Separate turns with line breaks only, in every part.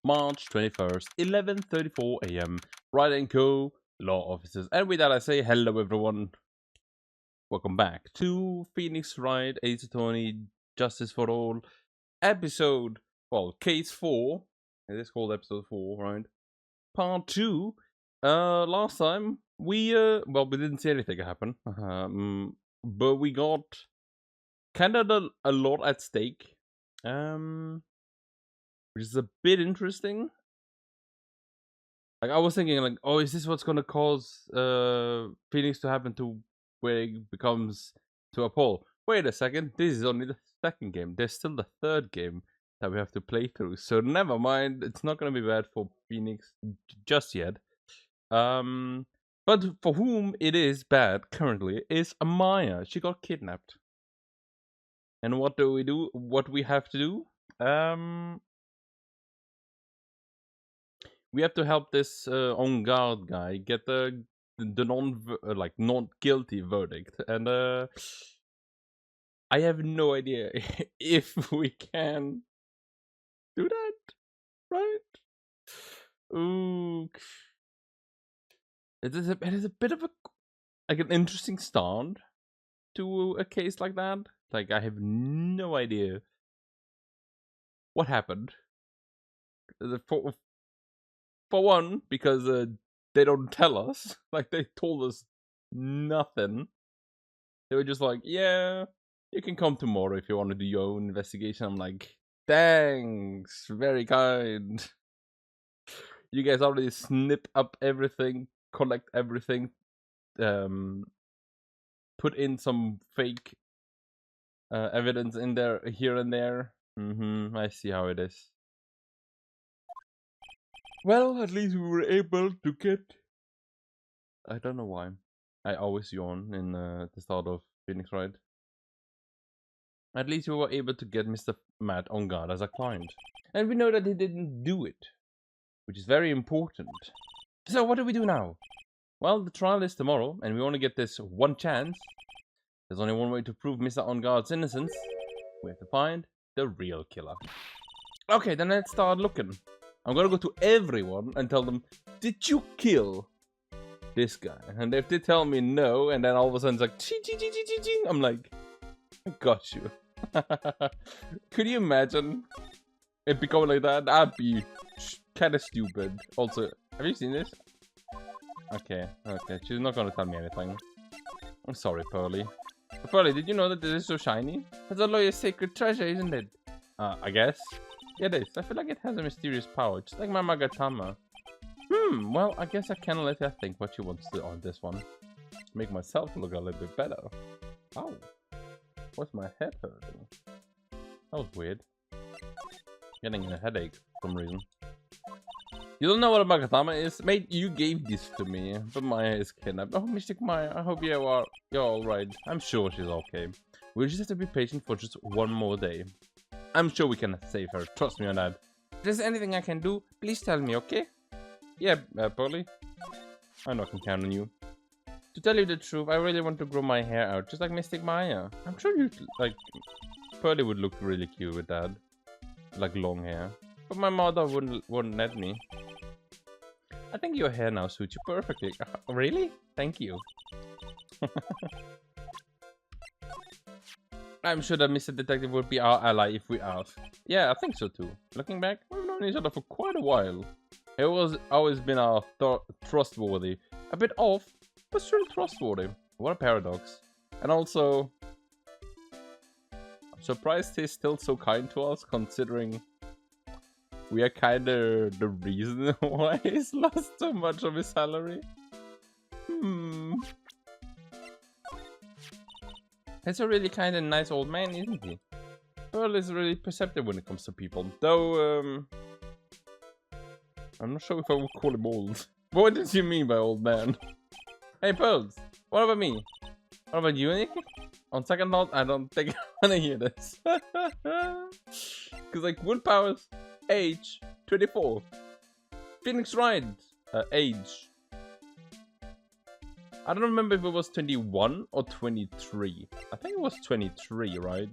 March 21st, 11:34 a.m. Wright & Co. Law Offices. And with that I say hello everyone. Welcome back to Pheonix Wright, Ace Attorney, Justice for All, episode, well, case 4. It is called episode 4, right? Part 2. Last time, we didn't see anything happen. But we got kind of a lot at stake. Which is a bit interesting. Like, I was thinking, like, oh, is this what's gonna cause Pheonix to happen to where it becomes to a pole? Wait a second, this is only the second game. There's still the third game that we have to play through. So never mind, it's not gonna be bad for Pheonix just yet. But for whom it is bad currently is Amaya. She got kidnapped. And what do we do? What we have to do? We have to help this on guard guy get the not guilty verdict, and I have no idea if we can do that, right? Ooh, it is a bit of an interesting start to a case like that. Like, I have no idea what happened. For one, because they don't tell us. Like, they told us nothing. They were just like, yeah, you can come tomorrow if you want to do your own investigation. I'm like, thanks, very kind. You guys already snip up everything, collect everything, put in some fake evidence in there, here and there. I see how it is. Well, at least we were able to get... I don't know why. I always yawn in the start of Pheonix Wright. At least we were able to get Mr. Matt on guard as a client. And we know that he didn't do it, which is very important. So what do we do now? Well, the trial is tomorrow, and we only get this one chance. There's only one way to prove Mr. On Guard's innocence. We have to find the real killer. Okay, then let's start looking. I'm gonna go to everyone and tell them, did you kill this guy? And if they tell me no, and then all of a sudden it's like, ching, ching, ching, ching, ching, I'm like, I got you. Could you imagine it becoming like that? That'd be kind of stupid. Also, have you seen this? Okay, she's not gonna tell me anything. I'm sorry, Pearly. Pearly, did you know that this is so shiny? It's a lawyer's sacred treasure, isn't it? I guess. Yeah, it is. I feel like it has a mysterious power, just like my Magatama. Well, I guess I can let her think what she wants to on this one. Make myself look a little bit better. Ow. What's my head hurting? That was weird. Getting a headache for some reason. You don't know what a Magatama is? Mate, you gave this to me, but Maya is kidnapped. Oh, Mystic Maya, I hope you're alright. I'm sure she's okay. We'll just have to be patient for just one more day. I'm sure we can save her. Trust me on that. If there's anything I can do, please tell me, okay? Yeah, Pearly. I know I can count on you. To tell you the truth, I really want to grow my hair out, just like Mystic Maya. I'm sure you like... Pearly would look really cute with that. Like long hair. But my mother wouldn't let me. I think your hair now suits you perfectly. Really? Thank you. I'm sure that Mr. Detective would be our ally if we asked. Yeah, I think so too. Looking back, we've known each other for quite a while. It was always been our trustworthy. A bit off, but still trustworthy. What a paradox. And also, I'm surprised he's still so kind to us, considering we are kinda the reason why he's lost so much of his salary. He's a really kind and nice old man, isn't he? Pearl is really perceptive when it comes to people. Though, I'm not sure if I would call him old. What did you mean by old man? Hey, Pearls, what about me? What about you, Nick? On second thought, I don't think I want to hear this. Because, like, willpower's age 24. Pheonix Wright, age. I don't remember if it was 21 or 23. I think it was 23, right?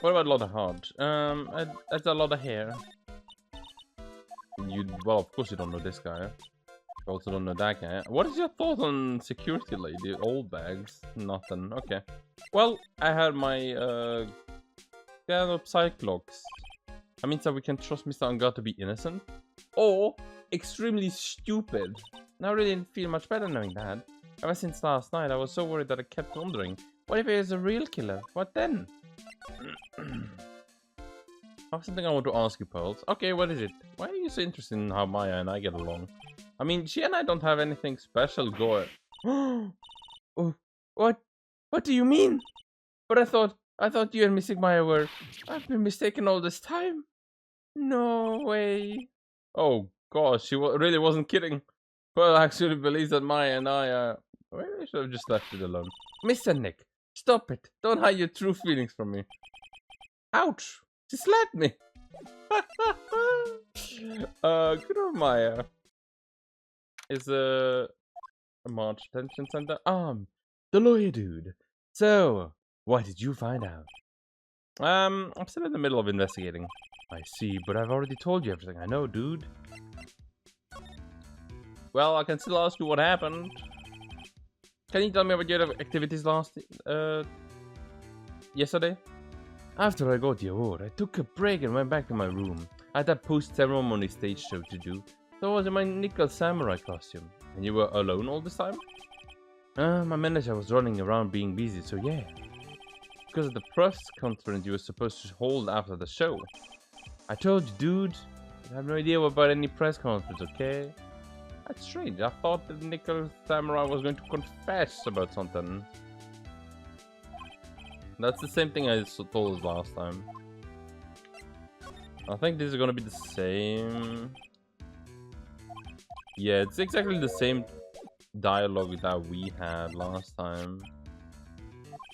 What about Lotta Hard? That's a lot of hair. Well, of course you don't know this guy. You also don't know that guy. What is your thought on security lady? Old bags? Nothing. Okay. Well, I had my Cyclox. That means that we can trust Mr. Ungar to be innocent. Or extremely stupid. Now I really didn't feel much better knowing that. Ever since last night, I was so worried that I kept wondering, what if he is a real killer? What then? I have something I want to ask you, Pearls. Okay, what is it? Why are you so interested in how Maya and I get along? I mean, she and I don't have anything special going. Oh, what? What do you mean? But I thought you and Missing Maya were... I've been mistaken all this time. No way. Oh gosh, she really wasn't kidding. Pearl actually believes that Maya and I maybe I should have just left it alone. Mr. Nick, stop it. Don't hide your true feelings from me. Ouch. She slapped me. Good old Maya. Is a March Detention Center. The lawyer dude. So, what did you find out? I'm still in the middle of investigating. I see, but I've already told you everything I know, dude. Well, I can still ask you what happened. Can you tell me about your activities yesterday? After I got the award, I took a break and went back to my room. I had that post-ceremony stage show to do, so I was in my nickel samurai costume. And you were alone all this time? My manager was running around being busy, so yeah. Because of the press conference you were supposed to hold after the show. I told you, dude. I have no idea about any press conference, okay? That's strange. I thought the nickel samurai was going to confess about something. That's the same thing I told us last time. I think this is gonna be the same. Yeah, it's exactly the same dialogue that we had last time.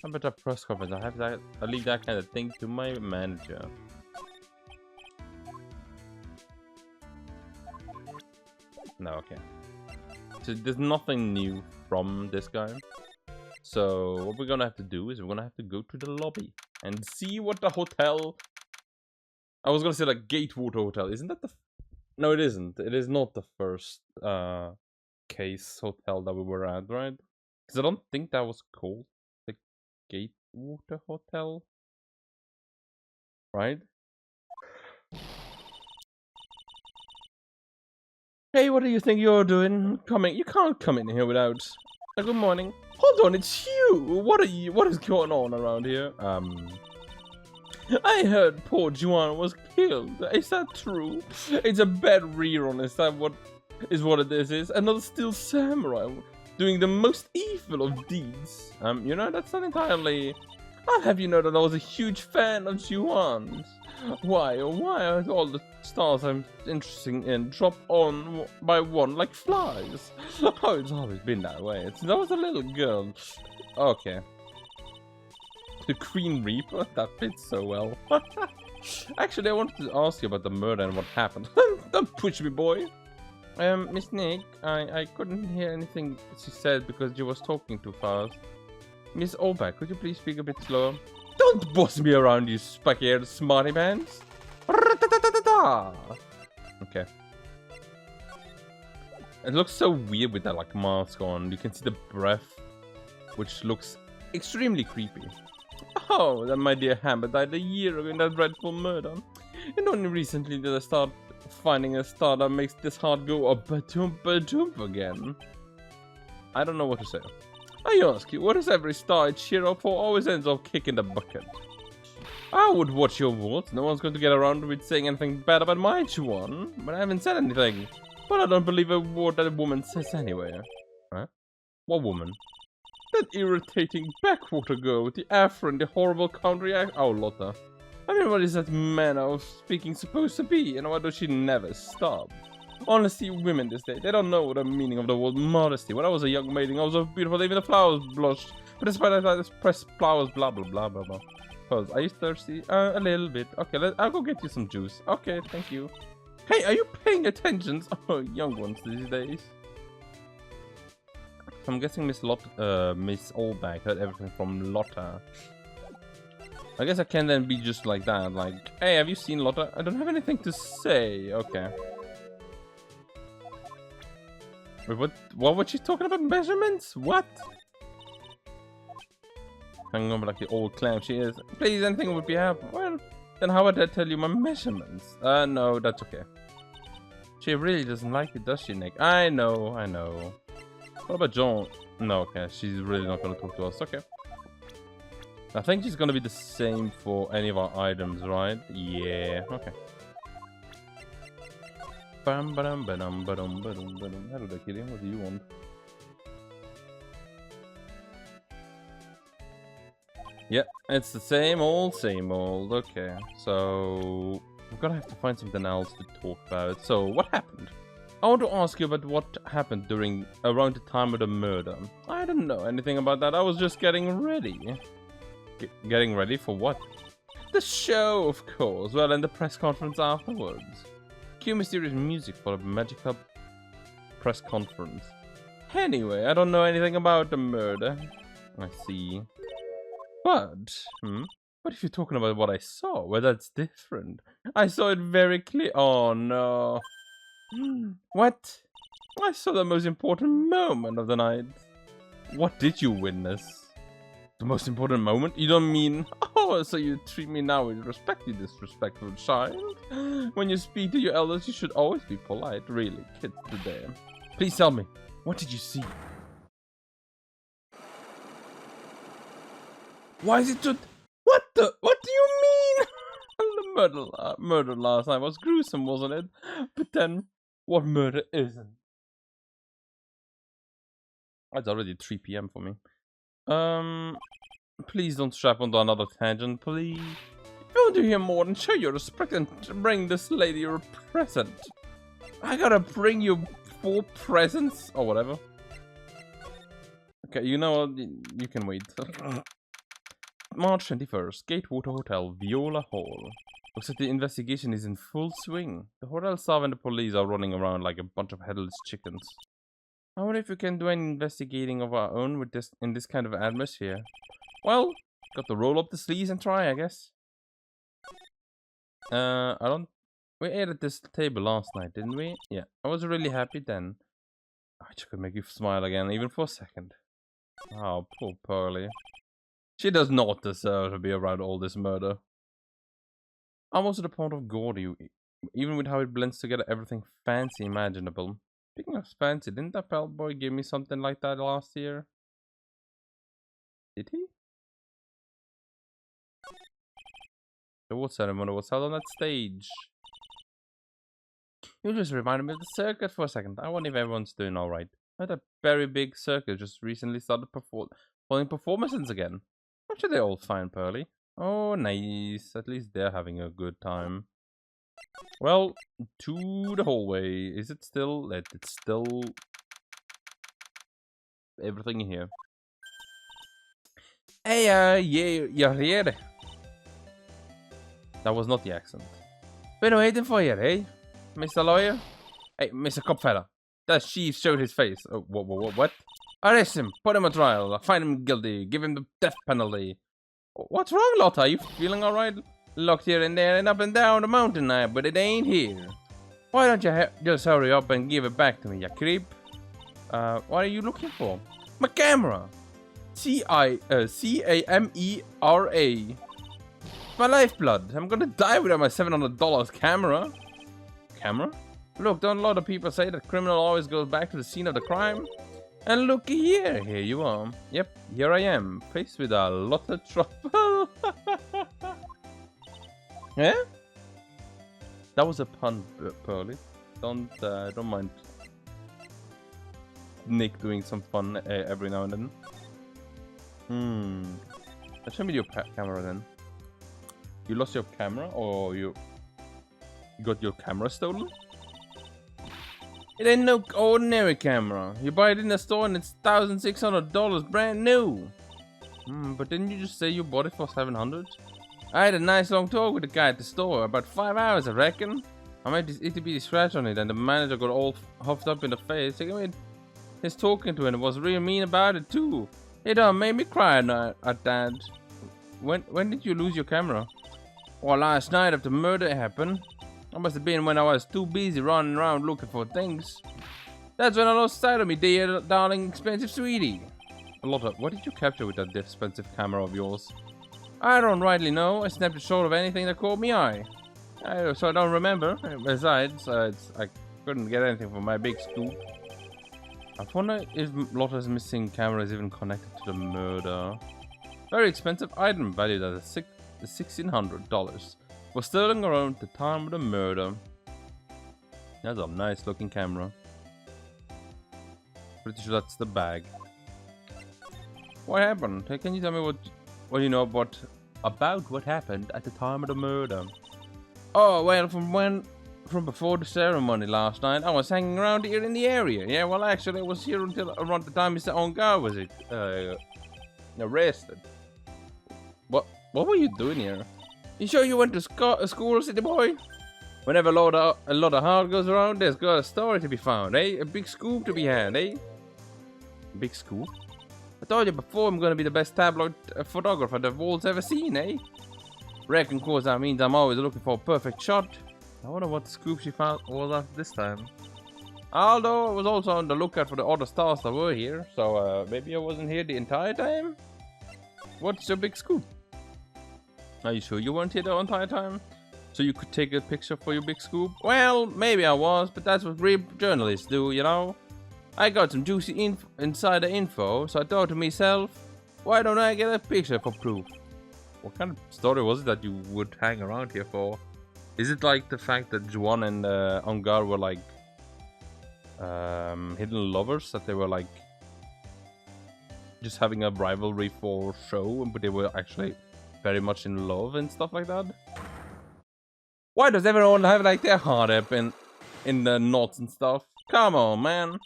How about a press conference? I leave that kind of thing to my manager. No, okay. So there's nothing new from this guy. So what we're gonna have to do is we're gonna have to go to the lobby and see what the hotel... I was gonna say like Gatewater Hotel. Isn't that the... No, it isn't. It is not the first case hotel that we were at, right? Because I don't think that was called the Gatewater Hotel. Right? Hey, what do you think you're doing? You can't come in here without... good morning. Hold on, it's you! What is going on around here? I heard poor Juan was killed. Is that true? It's a bad rerun. Is that what it is? Another still samurai doing the most evil of deeds. You know, that's not entirely... I'll have you know that I was a huge fan of Juan's. Why are all the stars I'm interested in dropped on by one like flies? Oh, it's always been that way. That was a little girl. Okay. The Green Reaper? That fits so well. Actually, I wanted to ask you about the murder and what happened. Don't push me, boy. Miss Nick, I couldn't hear anything she said because you was talking too fast. Miss Olbeck, could you please speak a bit slower? Don't boss me around, you spiky-haired smarty pants. Okay. It looks so weird with that like mask on. You can see the breath, which looks extremely creepy. Oh, that my dear Hammer died a year ago in that dreadful murder. And only recently did I start finding a star that makes this heart go a ba-doom again. I don't know what to say. I ask you, what is every star I cheer up for always ends up kicking the bucket? I would watch your words. No one's going to get around with saying anything bad about my Juan, but I haven't said anything. But I don't believe a word that a woman says anyway. Huh? What woman? That irritating backwater girl with the afro and the horrible country accent. Oh, Lotta. I mean, what is that manner of speaking supposed to be? And why does she never stop? Honestly, women this day, they don't know the meaning of the word modesty. When I was a young maiden, I was so beautiful, even the flowers blushed. But despite that, I just pressed flowers, blah, blah, blah, blah, blah. Pause. Are you thirsty? A little bit. Okay, I'll go get you some juice. Okay, thank you. Hey, are you paying attention? Oh, young ones these days. I'm guessing Miss Olbeck heard everything from Lotta. I guess I can then be just like that, like, hey, have you seen Lotta? I don't have anything to say. Okay. Wait, what was she talking about? Measurements? What? Hanging on like the old clam she is. Please, anything would be helpful. Well, then how would I tell you my measurements? No, that's okay. She really doesn't like it, does she, Nick? I know. What about John? No, okay, she's really not gonna talk to us. Okay. I think she's gonna be the same for any of our items, right? Yeah, okay. Bam badum badum badum badum badum. Hello there, Killian. What do you want? Yeah, it's the same old, same old. Okay, so we're gonna have to find something else to talk about. So, what happened? I want to ask you about what happened around the time of the murder. I don't know anything about that. I was just getting ready. Getting ready for what? The show, of course. Well, and the press conference afterwards. Cue mysterious music for a magical press conference. Anyway, I don't know anything about the murder. I see. But, what if you're talking about what I saw? Well, that's different. I saw it very clear. Oh, no. What? I saw the most important moment of the night. What did you witness? The most important moment? You don't mean, oh, so you treat me now with respect, you disrespectful child? When you speak to your elders, you should always be polite. Really, kids today. Please tell me, what did you see? Why is it so... What do you mean? The murder last night was gruesome, wasn't it? But then, what murder isn't? It's already 3 PM for me. Please don't strap onto another tangent, please. If you want to hear more, then show your respect and bring this lady your present. I gotta bring you 4 presents or whatever. Okay, you know what? You can wait. March 21st, Gatewater Hotel, Viola Hall. Looks like the investigation is in full swing. The hotel staff and the police are running around like a bunch of headless chickens. I wonder if we can do any investigating of our own with this in this kind of atmosphere. Well, got to roll up the sleeves and try, I guess. We ate at this table last night, didn't we? Yeah, I was really happy then. I just could make you smile again, even for a second. Oh, poor Pearly. She does not deserve to be around all this murder. Almost to the point of gaudy, even with how it blends together everything fancy imaginable. Speaking of fancy, didn't that pal boy give me something like that last year? Did he? The award ceremony was held on that stage. You just reminded me of the circus for a second. I wonder if everyone's doing alright. I had a very big circus just recently started holding performances again. I'm sure they're all fine, Pearly. Oh, nice. At least they're having a good time. Well, to the hallway. Is it still? It's still everything in here. Hey, yeah, you're here. That was not the accent. Been waiting for you, eh? Mr. Lawyer? Hey, Mr. Copfella. That chief showed his face. Oh, what? Arrest him. Put him on trial. Find him guilty. Give him the death penalty. What's wrong, Lotta? Are you feeling alright? Looked here and there and up and down the mountain now, but it ain't here. Why don't you just hurry up and give it back to me, you creep? What are you looking for? My camera! C-A-M-E-R-A. My lifeblood. I'm gonna die without my $700 camera. Camera? Look, don't a lot of people say that criminal always goes back to the scene of the crime? And look here you are. Yep, here I am, faced with a lot of trouble. Yeah? That was a pun, Pearly. Don't mind Nick doing some fun every now and then. Show me your camera then. You lost your camera, or you got your camera stolen? It ain't no ordinary camera. You buy it in the store and it's $1,600 brand new. But didn't you just say you bought it for $700? I had a nice long talk with the guy at the store, about 5 hours I reckon. I made this itty bitty scratch on it and the manager got all huffed up in the face. I mean, his talking to him was real mean about it too. It made me cry at that. when did you lose your camera? Well, last night after the murder happened. That must have been when I was too busy running around looking for things. That's when I lost sight of me, dear darling expensive sweetie. Lotta, what did you capture with that expensive camera of yours? I don't rightly know. I snapped a shot of anything that caught me eye. So I don't remember. Besides, I couldn't get anything from my big scoop. I wonder if Lotta's missing camera is even connected to the murder. Very expensive item valued at $1,600. Was stolen around the time of the murder. That's a nice looking camera. Pretty sure that's the bag. What happened? Can you tell me what you know about what happened at the time of the murder? Oh, well, from before the ceremony last night, I was hanging around here in the area. Yeah, well, actually, I was here until around the time Mr. Ongar was arrested. What were you doing here? You sure you went to school, city boy? Whenever a lot of heart goes around, there's got a story to be found, eh? A big scoop to be had, eh? Big scoop? I told you before I'm gonna be the best tabloid photographer the world's ever seen, eh? Reckon course that means I'm always looking for a perfect shot. I wonder what scoop she found was at this time. Although I was also on the lookout for the other stars that were here, so maybe I wasn't here the entire time? What's your big scoop? Are you sure you weren't here the entire time? So you could take a picture for your big scoop? Well, maybe I was, but that's what real journalists do, you know? I got some juicy insider info, so I thought to myself, why don't I get a picture for proof? What kind of story was it that you would hang around here for? Is it like the fact that Juan and Ongar were like hidden lovers? That they were like just having a rivalry for show, but they were actually very much in love and stuff like that? Why does everyone have like their heart up in the knots and stuff? Come on, man.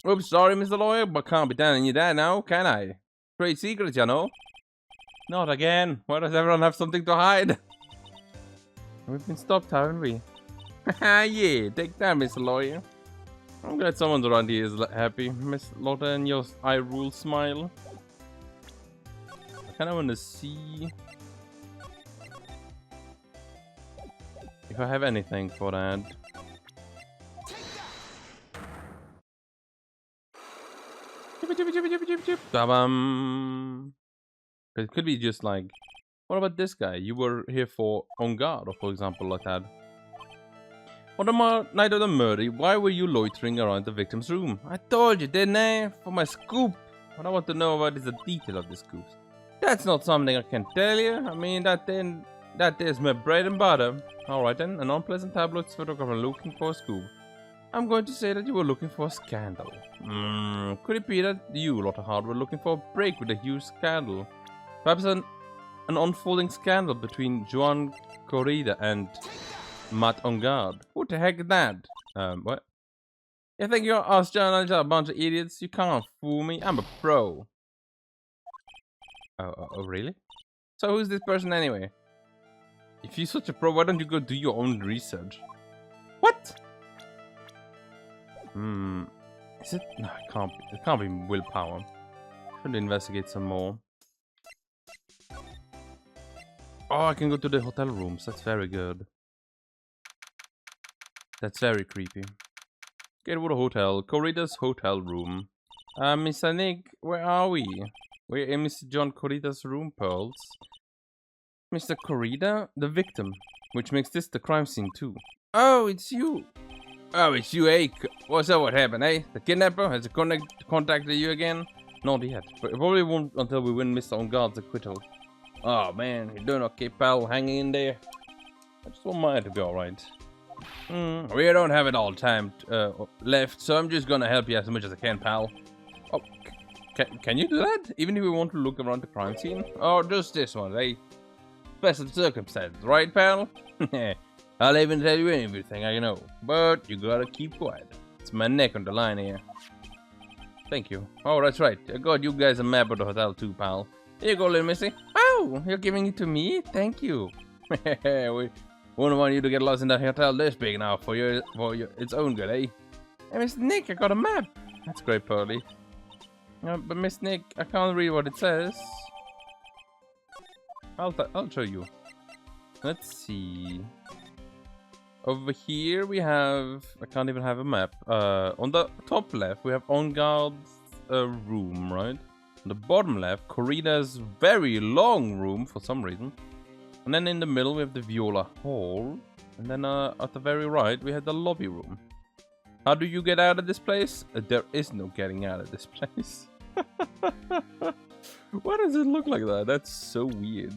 Oops, sorry, Mr. Lawyer, but can't be telling you that now, can I? Trade secrets, you know. Not again. Why does everyone have something to hide? We've been stopped, haven't we? Haha, yeah, take that, Mr. Lawyer. I'm glad someone around here is happy, Miss Lotta, and your eye rule smile. I kind of want to see if I have anything for that. It could be just like, what about this guy? You were here for On Guard, or for example, like that. On the night of the murder, why were you loitering around the victim's room? I told you, didn't I? For my scoop. What I want to know about is the detail of the scoops. That's not something I can tell you. I mean, that is my bread and butter. Alright then, an unpleasant tabloid photographer looking for a scoop. I'm going to say that you were looking for a scandal. Could it be that you, Lotta Hart, were looking for a break with a huge scandal? Perhaps an unfolding scandal between Juan Corrida and Matt Ongard. Who the heck is that? What? You think you're us journalists are a bunch of idiots? You can't fool me. I'm a pro. Oh, really? So who's this person anyway? If you're such a pro, why don't you go do your own research? What? Is it? No, it can't be willpower. Should investigate some more. Oh, I can go to the hotel rooms. That's very good. That's very creepy. Get to the hotel. Corrida's hotel room. Mr. Nick, where are we? We're in Mr. John Corrida's room, Pearls. Mr. Corrida? The victim. Which makes this the crime scene too. Oh, it's you. Oh, it's you, eh? What's up? What happened, eh? The kidnapper has contacted you again? Not yet, but it probably won't until we win Mr. Onguard's acquittal. Oh man, you're doing okay, pal. Hanging in there. I just want mine to be alright. We don't have it all time left, so I'm just gonna help you as much as I can, pal. Oh, can you do that? Even if we want to look around the crime scene? Oh, just this one, eh? Special circumstances, right, pal? I'll even tell you everything I know, but you gotta keep quiet. It's my neck on the line here. Thank you. Oh, that's right. I got you guys a map of the hotel too, pal. Here you go, little missy. Oh, you're giving it to me? Thank you. We wouldn't want you to get lost in that hotel this big now for its own good, eh? Hey, Miss Nick, I got a map. That's great, Pearly. But Miss Nick, I can't read what it says. I'll show you. Let's see. Over here we have, I can't even have a map. On the top left we have On Guard's room, right? On the bottom left, Corrida's very long room for some reason. And then in the middle we have the Viola Hall. And then at the very right we have the lobby room. How do you get out of this place? There is no getting out of this place. Why does it look like that? That's so weird.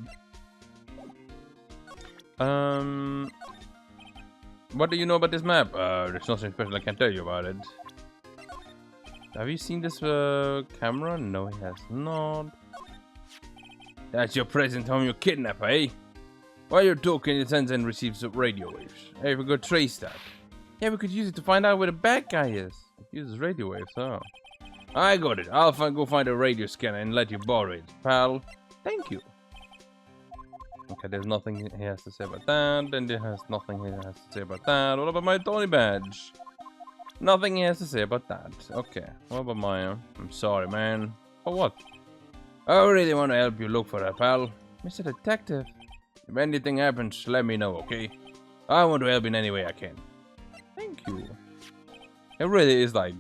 What do you know about this map? There's nothing special I can tell you about it. Have you seen this camera? No, he has not. That's your present from your kidnapper, eh? While you're talking, it sends and receives radio waves. Hey, we could trace that. Yeah, we could use it to find out where the bad guy is. It uses radio waves, huh? I got it. I'll go find a radio scanner and let you borrow it, pal. Thank you. Okay, there's nothing he has to say about that. Then there has nothing he has to say about that. What about my Tony badge? Nothing he has to say about that. Okay. What about Maya? I'm sorry, man. For what? I really want to help you look for that, pal. Mr. Detective. If anything happens, let me know, okay? I want to help in any way I can. Thank you. It really is like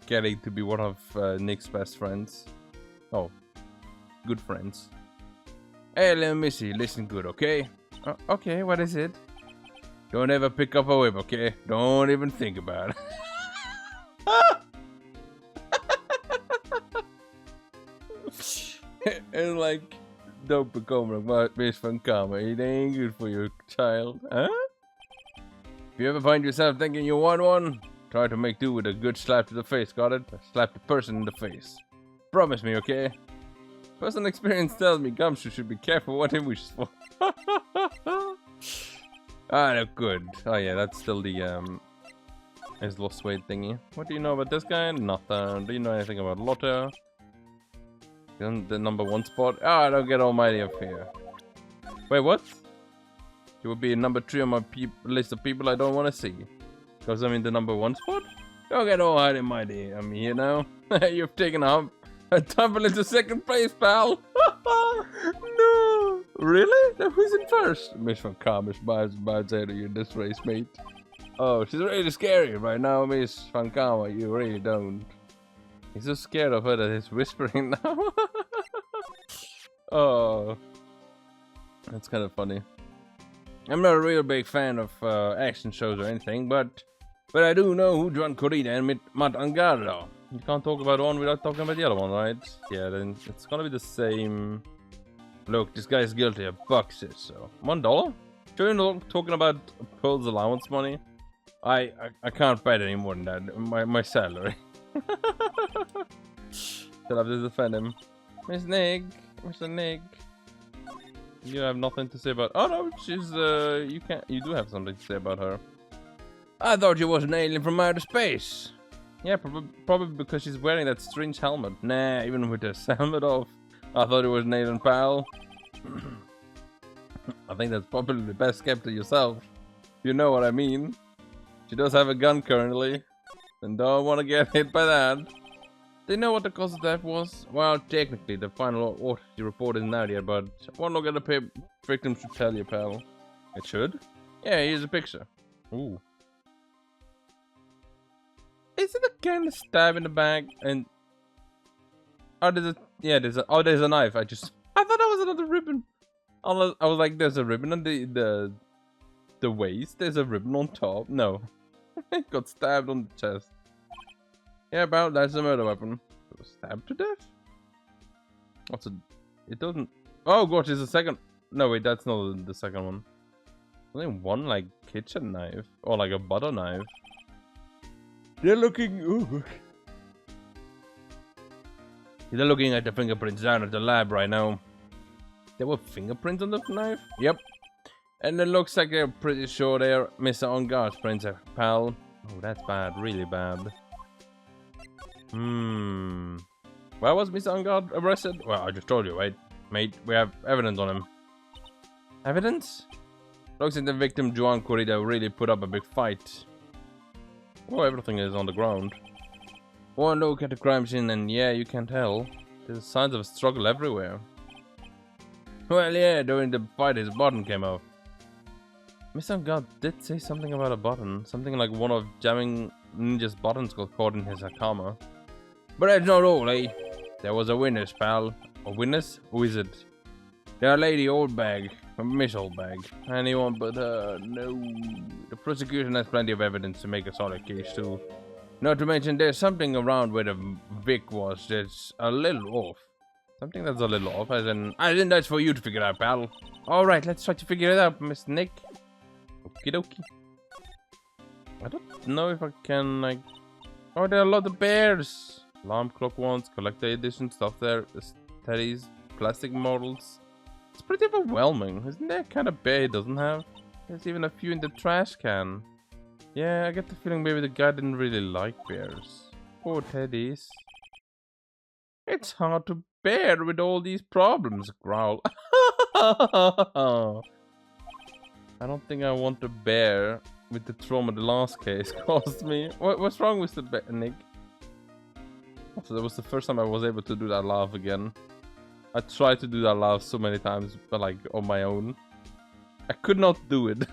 getting to be one of Nick's best friends. Oh, good friends. Hey, little missy, listen good, okay? Okay, what is it? Don't ever pick up a whip, okay? Don't even think about it. And like, don't become like Miss Van Karma. It ain't good for your child, huh? If you ever find yourself thinking you want one, try to make do with a good slap to the face, got it? Slap the person in the face. Promise me, okay? Personal experience tells me Gumshoe should be careful what he wishes for. Ah, they're good. Oh yeah, that's still the his lost weight thingy. What do you know about this guy? Nothing. Do you know anything about Lotta? The #1 spot? Ah, I don't get almighty up here. Wait, what? You would be number 3 on my list of people I don't want to see. Because I'm in the #1 spot? Don't get all high and mighty. I'm here now. You've taken a tumble into 2nd place, pal. No. Really? Then who's in 1st? Miss Van Karma smiles out of you in this race, mate. Oh, she's really scary right now, Miss Van Karma. You really don't. He's so scared of her that he's whispering now. Oh. That's kind of funny. I'm not a real big fan of action shows or anything, but I do know who John Corrida and Matt Angardo. You can't talk about one without talking about the other one, right? Yeah, then it's gonna be the same. Look, this guy's guilty of boxes, so $1. Sure, you're not talking about Pearl's allowance money. I can't bet any more than that. My salary. Still have to defend him. Miss Nick, Mr. Nick. You have nothing to say about. Oh no, she's you do have something to say about her. I thought you was an alien from outer space. Yeah, probably because she's wearing that strange helmet. Nah, even with this helmet off, I thought it was an alien, pal. I think that's probably the best kept to yourself. You know what I mean. She does have a gun currently, and don't want to get hit by that. Do you know what the cause of death was? Well, technically, the final autopsy report isn't out yet, but one look at the victim should tell you, pal. It should? Yeah, here's a picture. Ooh. Is it again a stab in the back? And oh, there's a knife. I thought that was another ribbon. I was like, there's a ribbon on the waist. There's a ribbon on top. No, it got stabbed on the chest. Yeah, about that's a murder weapon. It was stabbed to death. It doesn't. Oh gosh, there's a second. No wait, that's not the second one. Only one like kitchen knife or like a butter knife. They're looking. Ooh. They're looking at the fingerprints down at the lab right now. There were fingerprints on the knife? Yep. And it looks like they're pretty sure they're Mr. On Guard's prints, pal. Oh, that's bad. Really bad. Why was Mr. On Guard arrested? Well, I just told you, right? Mate, we have evidence on him. Evidence? Looks like the victim, Juan Corrida, really put up a big fight. Oh, everything is on the ground. One look at the crime scene and yeah, you can tell. There's signs of a struggle everywhere. Well, yeah, during the fight his button came off. Mr. God did say something about a button. Something like one of Jamming Ninja's buttons got caught in his Hakama. But that's not all, eh? There was a witness, pal. A witness? Who is it? That lady Oldbag. Miss Oldbag. Anyone but her. No. The prosecution has plenty of evidence to make a solid case, too. Not to mention there's something around where the Vic was that's a little off. Something that's a little off, as in that's for you to figure out, pal. Alright, let's try to figure it out, Mr. Nick. Okie dokie. I don't know if I can, like... Oh, there are a lot of bears! Alarm clock ones, collector edition stuff there, teddies, plastic models. It's pretty overwhelming. Isn't there a kind of bear he doesn't have? There's even a few in the trash can. Yeah, I get the feeling maybe the guy didn't really like bears. Poor teddies. It's hard to bear with all these problems, growl. I don't think I want to bear with the trauma the last case caused me. What's wrong with the Nick? Also, that was the first time I was able to do that laugh again. I tried to do that laugh so many times, but like on my own. I could not do it.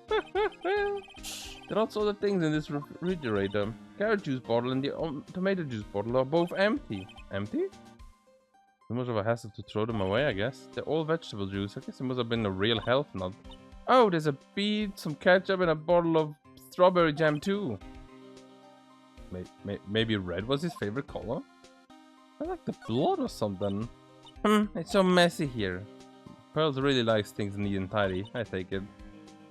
There are also other things in this refrigerator. Carrot juice bottle and the tomato juice bottle are both empty. Empty? Too much of a hassle to throw them away, I guess. They're all vegetable juice. I guess it must have been a real health nut. Oh, there's a beet, some ketchup, and a bottle of strawberry jam too. Maybe red was his favorite color? I like the blood or something. It's so messy here. Pearls really likes things neat and tidy, I take it.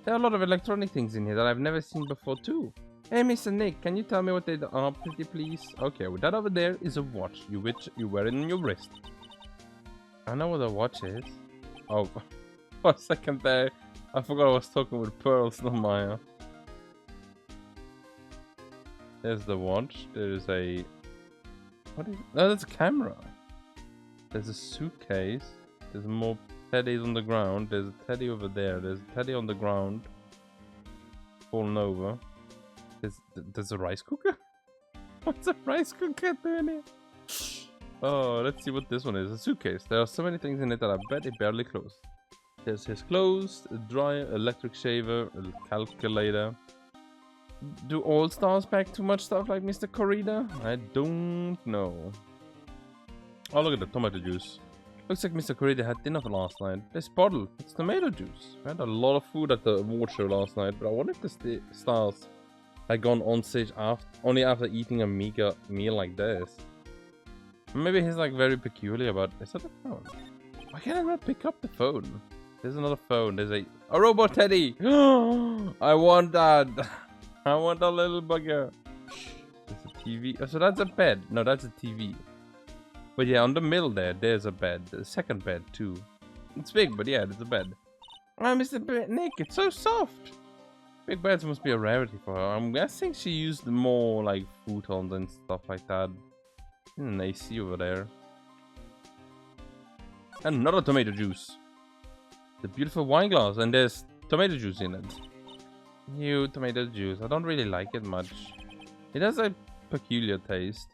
There are a lot of electronic things in here that I've never seen before too. Hey, Mr. Nick, can you tell me what they are, pretty please? Okay, well, that over there is a watch, which you wear it on your wrist. I know what a watch is. Oh, for a second there, I forgot I was talking with Pearls, not Maya. There's the watch. There's a... What is it? No, that's a camera. There's a suitcase. There's more teddies on the ground. There's a teddy over there. There's a teddy on the ground. Fallen over. There's a rice cooker? What's a rice cooker doing here? Oh, let's see what this one is. A suitcase. There are so many things in it that I bet it barely closed. There's his clothes, a dryer, electric shaver, a calculator. Do all stars pack too much stuff like Mr. Corrida? I don't know. Oh, look at the tomato juice. Looks like Mr. Corrida had dinner for last night. This bottle, it's tomato juice. I had a lot of food at the award show last night, but I wonder if the stars had gone on stage only after eating a meal like this. Maybe he's like very peculiar about... Is that a phone? Why can't I not pick up the phone? There's another phone. There's a robot teddy. I want that. I want a little bugger. There's a TV. Oh, so that's a bed. No, that's a TV. But yeah, on the middle there's a bed. A second bed too. It's big, but yeah, there's a bed. Oh, Mr. Nick, it's so soft. Big beds must be a rarity for her. I'm guessing she used more like futons and stuff like that. An AC over there. Another tomato juice. The beautiful wine glass, and there's tomato juice in it. New tomato juice. I don't really like it much. It has a peculiar taste.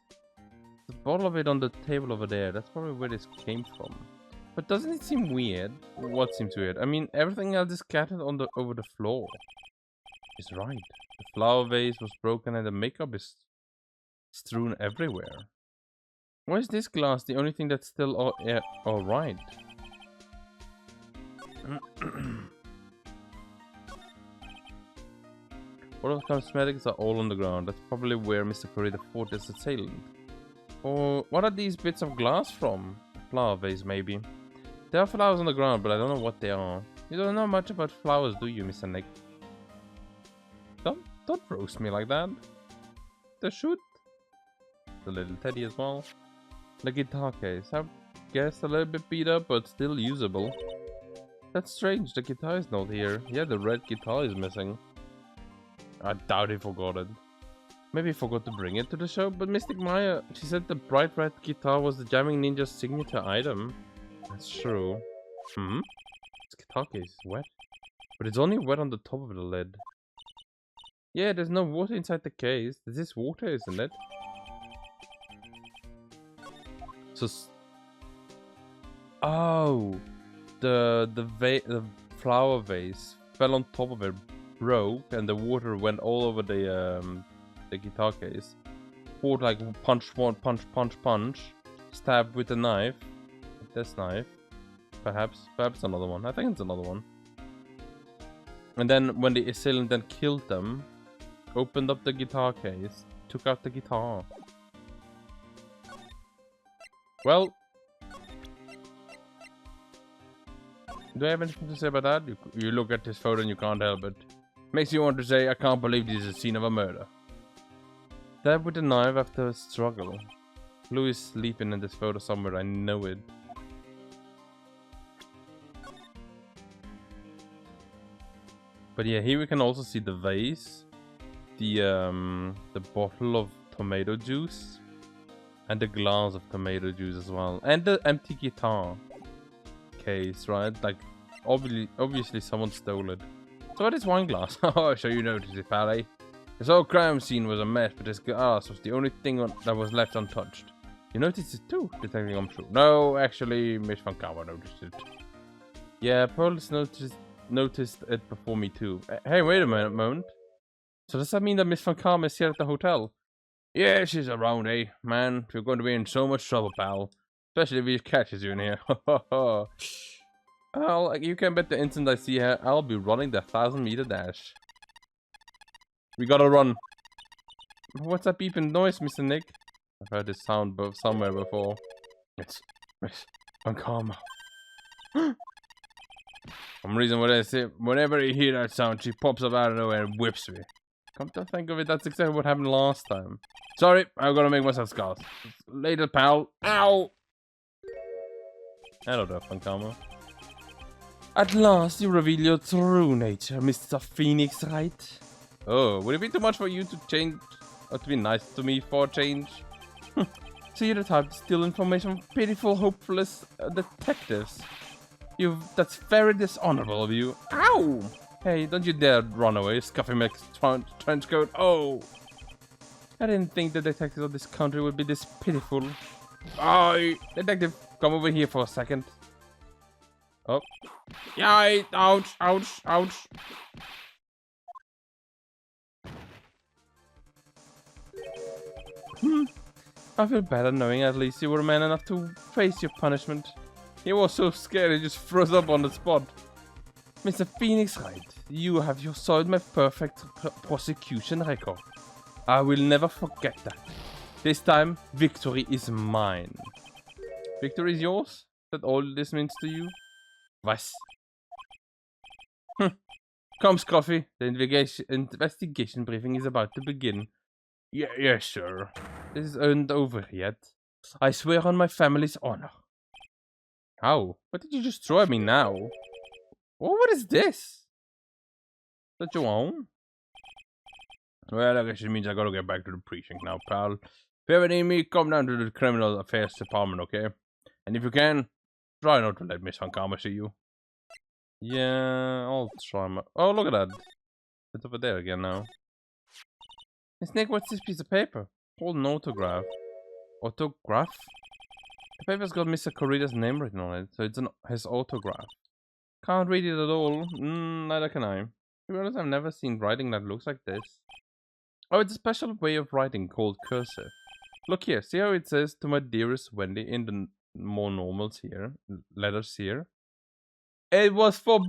The bottle of it on the table over there. That's probably where this came from. But doesn't it seem weird? What seems weird? I mean, everything else is scattered on over the floor. It's right. The flower vase was broken and the makeup is strewn everywhere. Why is this glass the only thing that's still all right? All of the cosmetics are all on the ground. That's probably where Mr. Corrida fought his assailant. Or what are these bits of glass from? A flower vase, maybe. There are flowers on the ground, but I don't know what they are. You don't know much about flowers, do you, Mr. Nick? Don't roast me like that. The shoot. The little teddy as well. The guitar case. I guess a little bit beat up, but still usable. That's strange. The guitar is not here. Yeah, the red guitar is missing. I doubt he forgot it. Maybe he forgot to bring it to the show, but Mystic Maya, she said the bright red guitar was the Jamming Ninja's signature item. That's true. This guitar case is wet. But it's only wet on the top of the lid. Yeah, there's no water inside the case. This is water, isn't it? So... Oh! the flower vase fell on top of it, broke, and the water went all over the guitar case. Fought like punch, one punch, punch, punch. Stabbed with a knife. This knife. Perhaps another one. I think it's another one. And then when the assailant then killed them, opened up the guitar case, took out the guitar. Well, do I have anything to say about that? You look at this photo and you can't help it. Makes you want to say, I can't believe this is a scene of a murder. Stabbed with a knife after a struggle. Blue is sleeping in this photo somewhere, I know it. But yeah, here we can also see the vase, the bottle of tomato juice, and the glass of tomato juice as well, and the empty guitar case, right? Like, obviously someone stole it. So what is wine glass? Oh, so you noticed it, pal, eh? This whole crime scene was a mess, but this glass was the only thing that was left untouched. You noticed it too, Detective Gumshoe? No, actually, Miss Van Kamer noticed it. Yeah, Pearl's noticed it before me too. Hey, wait a moment. So does that mean that Miss Van Kamer is here at the hotel? Yeah, she's around, eh? Man, you're going to be in so much trouble, pal. Especially if he catches you in here. Well, you can bet the instant I see her, I'll be running the 1,000-meter dash. We gotta run. What's that beeping noise, Mr. Nick? I've heard this sound somewhere before. It's Miss Van Kamer. For some reason, whenever I hear that sound, she pops up out of nowhere and whips me. Come to think of it, that's exactly what happened last time. Sorry, I'm gonna make myself scarce. Later, pal. Ow! Hello there, Van Kamer. At last, you reveal your true nature, Mr. Pheonix Wright. Oh, would it be too much for you to change, or to be nice to me for a change? So you're the type to steal information from pitiful, hopeless detectives. That's very dishonorable of you. Ow! Hey, don't you dare run away, Scuffy trench coat. Oh! I didn't think the detectives of this country would be this pitiful. Oh, detective, come over here for a second. Oh. Yay! Ouch! Ouch! Ouch! I feel better knowing at least you were man enough to face your punishment. He was so scared he just froze up on the spot. Mr. Pheonix Wright, you have soiled my perfect prosecution record. I will never forget that. This time, victory is mine. Victory is yours? Is that all this means to you? Was? Come, Scruffy. The investigation briefing is about to begin. Yes, sir. This isn't over yet. I swear on my family's honor. How? What did you just throw at me now? Oh, what is this? Is that your own? Well, I guess it means I gotta get back to the precinct now, pal. If you ever need me, come down to the Criminal Affairs Department, okay? And if you can, try not to let Miss Van Kamer see you. Yeah, I'll try my... Oh, look at that. It's over there again now. Miss Nick, what's this piece of paper? Hold an autograph. Autograph? The paper's got Mr. Corrida's name written on it, so it's his autograph. Can't read it at all. Neither can I. To be honest, I've never seen writing that looks like this. Oh, it's a special way of writing called cursive. Look here, see how it says to my dearest Wendy in the more normals here, letters here. It was for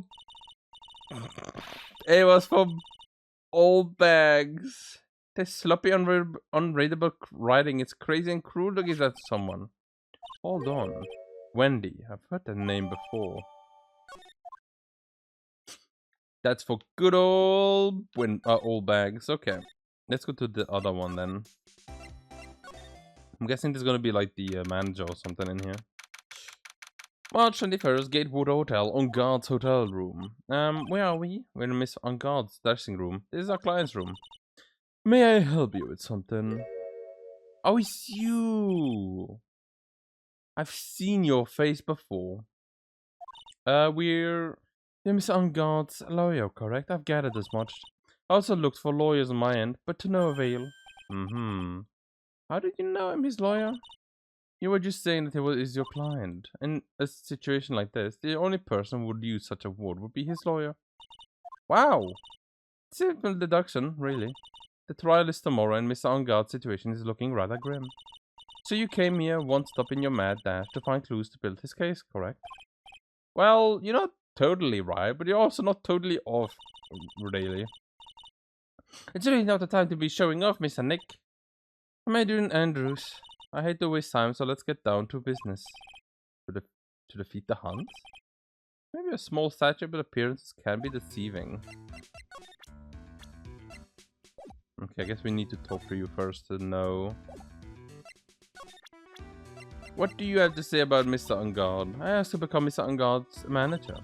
old bags. This sloppy, unreadable writing is crazy and cruel to give that to someone. Hold on. Wendy, I've heard that name before. That's for good old bags. Okay. Let's go to the other one then. I'm guessing there's gonna be like the manager or something in here. March 21st, Gatewater Hotel, On Guard's hotel room. Where are we? We're in Miss On Guard's dressing room. This is our client's room. May I help you with something? Oh, it's you! I've seen your face before. You're Miss On Guard's lawyer, correct? I've gathered as much. I also looked for lawyers on my end, but to no avail. How did you know I'm his lawyer? You were just saying that is your client. In a situation like this, the only person who would use such a word would be his lawyer. Wow! Simple deduction, really. The trial is tomorrow and Mr. Engarde's situation is looking rather grim. So you came here one stop in your mad dash to find clues to build his case, correct? Well, you're not totally right, but you're also not totally off, really. It's really not the time to be showing off, Mr. Nick. How am I doing, Andrews? I hate to waste time, so let's get down to business. To defeat the Huns? Maybe a small statue, but appearances can be deceiving. Okay, I guess we need to talk to you first to know. What do you have to say about Mr. Engarde? I asked to become Mr. Engarde's manager.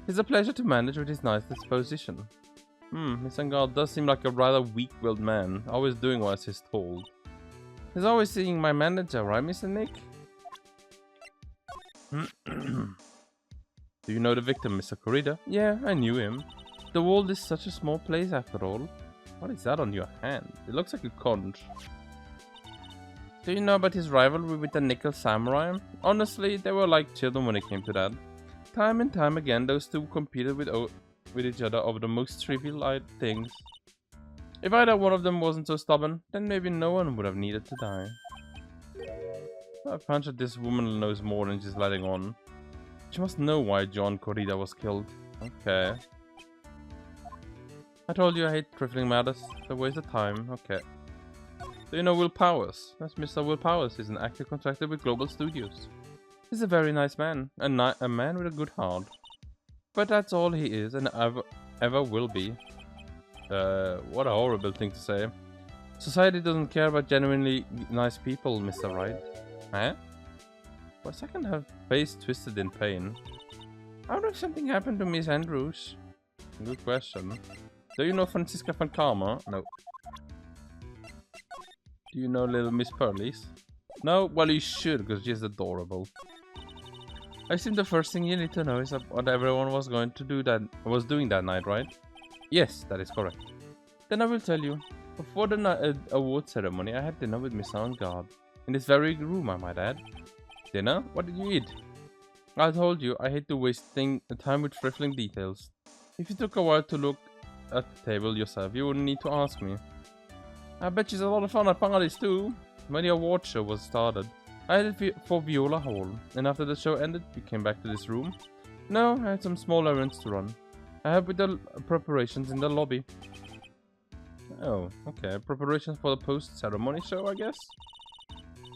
It's a pleasure to manage with his nice disposition. Mr. Engarde does seem like a rather weak-willed man, always doing what he's told. He's always seeing my manager, right, Mr. Nick? Do you know the victim, Mr. Corrida? Yeah, I knew him. The world is such a small place after all. What is that on your hand? It looks like a conch. Do you know about his rivalry with the Nickel Samurai? Honestly, they were like children when it came to that. Time and time again, those two competed with each other over the most trivial things. If either one of them wasn't so stubborn, then maybe no one would have needed to die. I punch that this woman knows more than she's letting on. She must know why John Corrida was killed. Okay. I told you I hate trifling matters. It's a waste of time. Okay. Do you know Will Powers? That's Mr. Will Powers. He's an actor contracted with Global Studios. He's a very nice man. A man with a good heart. But that's all he is and ever will be. What a horrible thing to say. Society doesn't care about genuinely nice people, Mr. Wright. Eh? For a second her face twisted in pain. How did something happen to Miss Andrews? Good question. Do you know Francisca van Karma? No. Do you know little Miss Pearlies? No? Well, you should, because she's adorable. I assume the first thing you need to know is what everyone was going to do doing that night, right? Yes, that is correct. Then I will tell you. Before the award ceremony, I had dinner with Mr. Engarde. In this very room, I might add. Dinner? What did you eat? I told you, I hate to waste time with trifling details. If you took a while to look at the table yourself, you wouldn't need to ask me. I bet she's a lot of fun at parties too. When the award show was started, I headed for Viola Hall, and after the show ended, we came back to this room. No, I had some small errands to run. I helped with the preparations in the lobby. Oh, okay. Preparations for the post-ceremony show, I guess?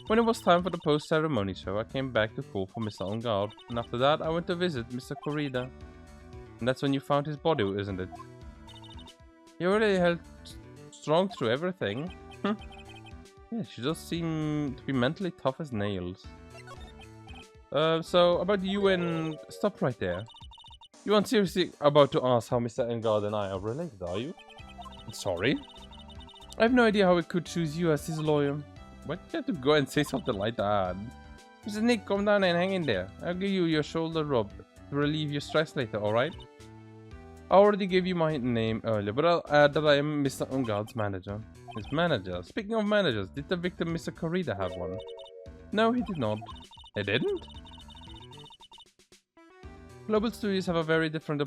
When it was time for the post-ceremony show, I came back to call for Mr. Engarde, and after that, I went to visit Mr. Corrida. And that's when you found his body, isn't it? He really held strong through everything. Yeah, she does seem to be mentally tough as nails. So, about you and... Stop right there. You aren't seriously about to ask how Mr. Engarde and I are related, are you? Sorry? I have no idea how we could choose you as his lawyer. Why did you have to go and say something like that? Mr. Nick, come down and hang in there. I'll give you your shoulder rub to relieve your stress later, alright? I already gave you my name earlier, but I'll add that I am Mr. Engarde's manager. His manager? Speaking of managers, did the victim Mr. Corrida have one? No, he did not. He didn't? Global Studios have a very different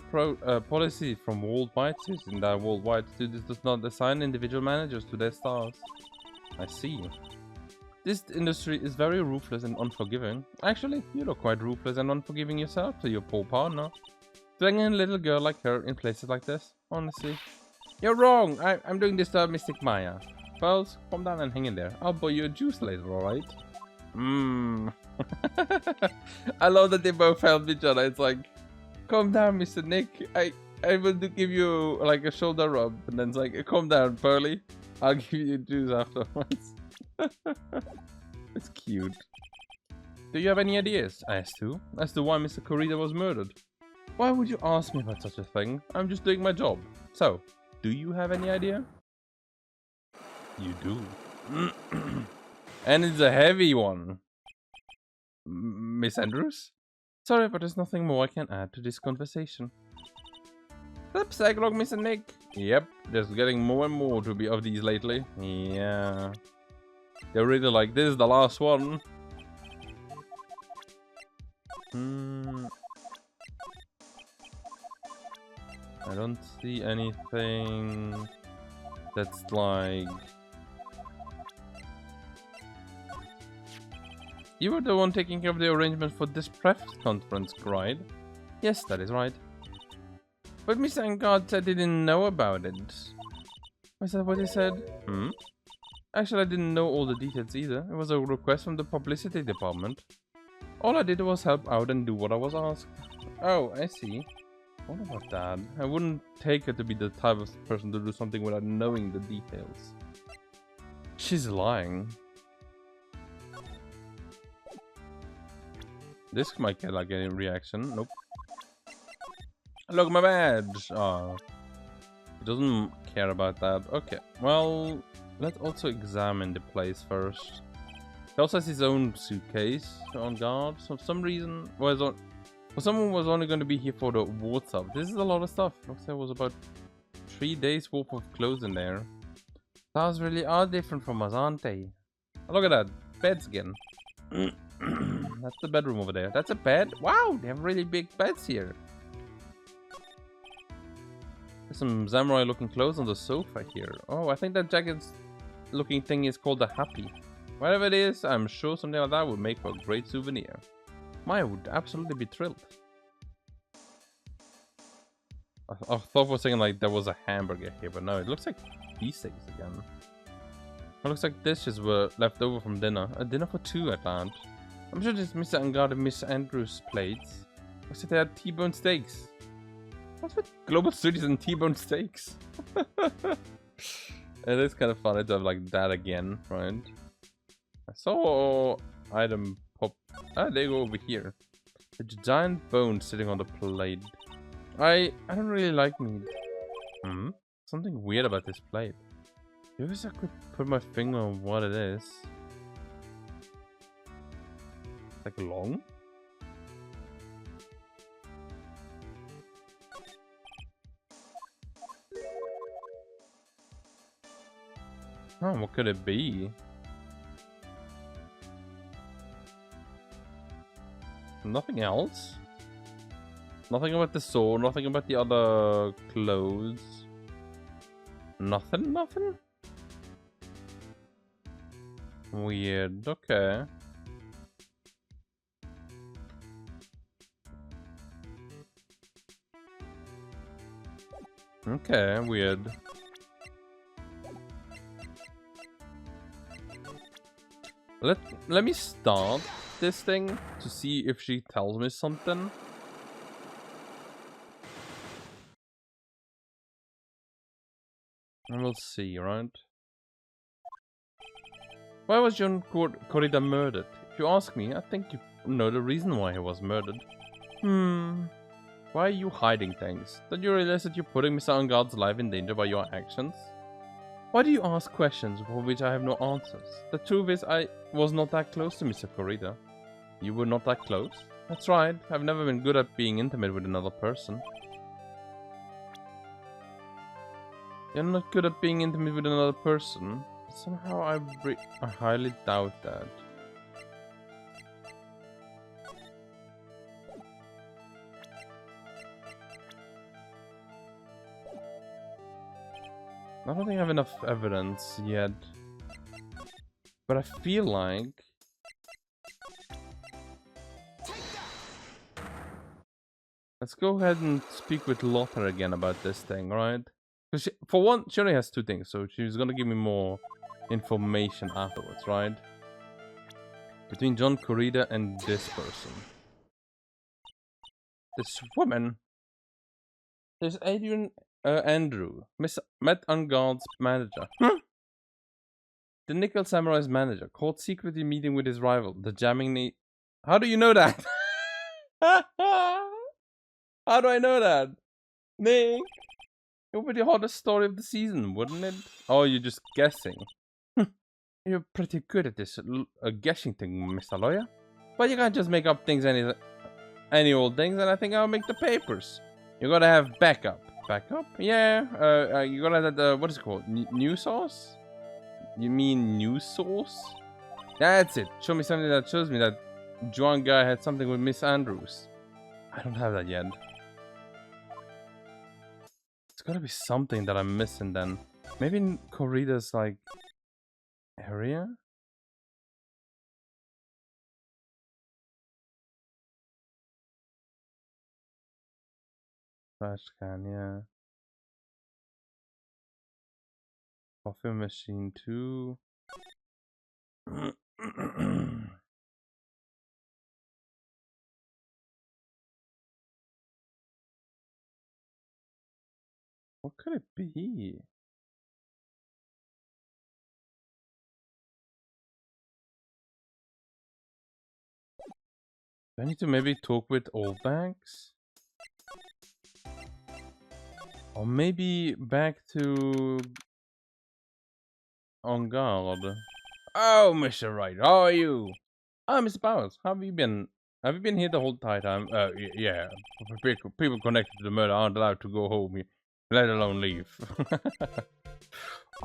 policy from Worldwide Studios, in that Worldwide Studios does not assign individual managers to their stars. I see. This industry is very ruthless and unforgiving. Actually, you look quite ruthless and unforgiving yourself to your poor partner. Dragging a little girl like her in places like this, honestly. You're wrong! I'm doing this to have Mystic Maya. Pearls, come down and hang in there. I'll buy you a juice later, alright? I love that they both help each other. It's like, calm down, Mr. Nick. I will give you like a shoulder rub, and then it's like, calm down, Pearly. I'll give you juice afterwards. It's cute. Do you have any ideas? I asked too. As to why Mr. Corrida was murdered. Why would you ask me about such a thing? I'm just doing my job. So, do you have any idea? You do. And it's a heavy one. Miss Andrews? Sorry, but there's nothing more I can add to this conversation. Flip Saglog, Mr. Nick. Yep, there's getting more and more to be of these lately. Yeah. They're really like, this is the last one. I don't see anything that's like... You were the one taking care of the arrangement for this press conference, right? Yes, that is right. But Miss Angard said he didn't know about it. Is that what he said? Hmm? Actually, I didn't know all the details either. It was a request from the publicity department. All I did was help out and do what I was asked. Oh, I see. What about that? I wouldn't take her to be the type of person to do something without knowing the details. She's lying. This might get like any reaction. Nope. Look, my badge! Oh. He doesn't care about that. Okay, well, let's also examine the place first. He also has his own suitcase on guard. So for some reason, someone was only going to be here for the award stuff. This is a lot of stuff. Looks like there was about 3 days worth of clothes in there. Stars really are different from us, aren't they? Oh, look at that. Beds again. That's the bedroom over there. That's a bed? Wow, they have really big beds here. There's some samurai looking clothes on the sofa here. Oh, I think that jacket looking thing is called a happy. Whatever it is, I'm sure something like that would make for a great souvenir. Maya would absolutely be thrilled. I thought for a second like there was a hamburger here, but no, it looks like beefsteaks again. It looks like dishes were left over from dinner. A dinner for two at that. I'm sure it's Mr. Angard and Miss Andrews' plates. I said they had T-bone steaks. What's with global studies and T-bone steaks? It is kind of funny to have like that again, right? I saw item pop. Ah, they go over here. A giant bone sitting on the plate. I don't really like meat. Hmm? Something weird about this plate. I wish I could put my finger on what it is. Like long? Oh, what could it be? Nothing else? Nothing about the sword, nothing about the other clothes. Nothing? Weird, okay. Okay, weird. Let me start this thing to see if she tells me something. And we'll see, right? Why was John Corrida murdered? If you ask me, I think you know the reason why he was murdered. Why are you hiding things? Don't you realize that you're putting Mr. Angard's life in danger by your actions? Why do you ask questions for which I have no answers? The truth is, I was not that close to Mr. Corrida. You were not that close? That's right, I've never been good at being intimate with another person. You're not good at being intimate with another person? Somehow I highly doubt that. I don't think I have enough evidence yet. But I feel like... Let's go ahead and speak with Lothar again about this thing, right? Because for one, she only has two things, so she's gonna give me more information afterwards, right? Between John Corrida and this person. This woman. There's Adrian Andrew, Matt Angard's manager. The Nickel Samurai's manager, caught secretly meeting with his rival, the jamming How do you know that? How do I know that? Nick? It would be the hottest story of the season, wouldn't it? Oh, you're just guessing. You're pretty good at this guessing thing, Mr. Lawyer. But you can't just make up things any old things, and I think I'll make the papers. You gotta have backup. Backup? Yeah. You gotta have what is it called? New source? You mean news source? That's it. Show me something that shows me that Juan guy had something with Miss Andrews. I don't have that yet. gotta be something that I'm missing then. Maybe in Corrida's like area? Trash can, yeah. Coffee machine too. What could it be? Do I need to maybe talk with old bags? Or maybe back to On Guard. Oh, Mr. Wright, how are you? Ah, Mr. Powers, how have you been? Have you been here the whole time? Yeah. People connected to the murder aren't allowed to go home, let alone leave.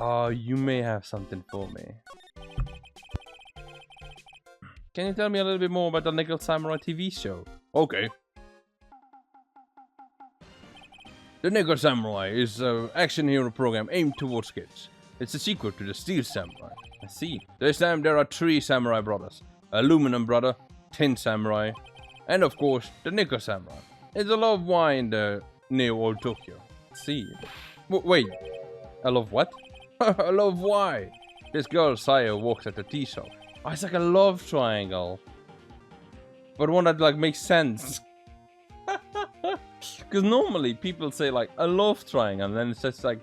You may have something for me. Can you tell me a little bit more about the Nickel Samurai TV show? Okay. The Nickel Samurai is an action hero program aimed towards kids. It's a sequel to the Steel Samurai. I see. This time there are 3 samurai brothers. Aluminum brother, Tin Samurai, and of course, the Nickel Samurai. It's a lot of wine near old Tokyo. I see. Wait. A lot of what? A lot of wine. This girl, Sayo, walks at the tea shop. Oh, it's like a love triangle. But one that like makes sense. Because normally people say like a love triangle and then it's just like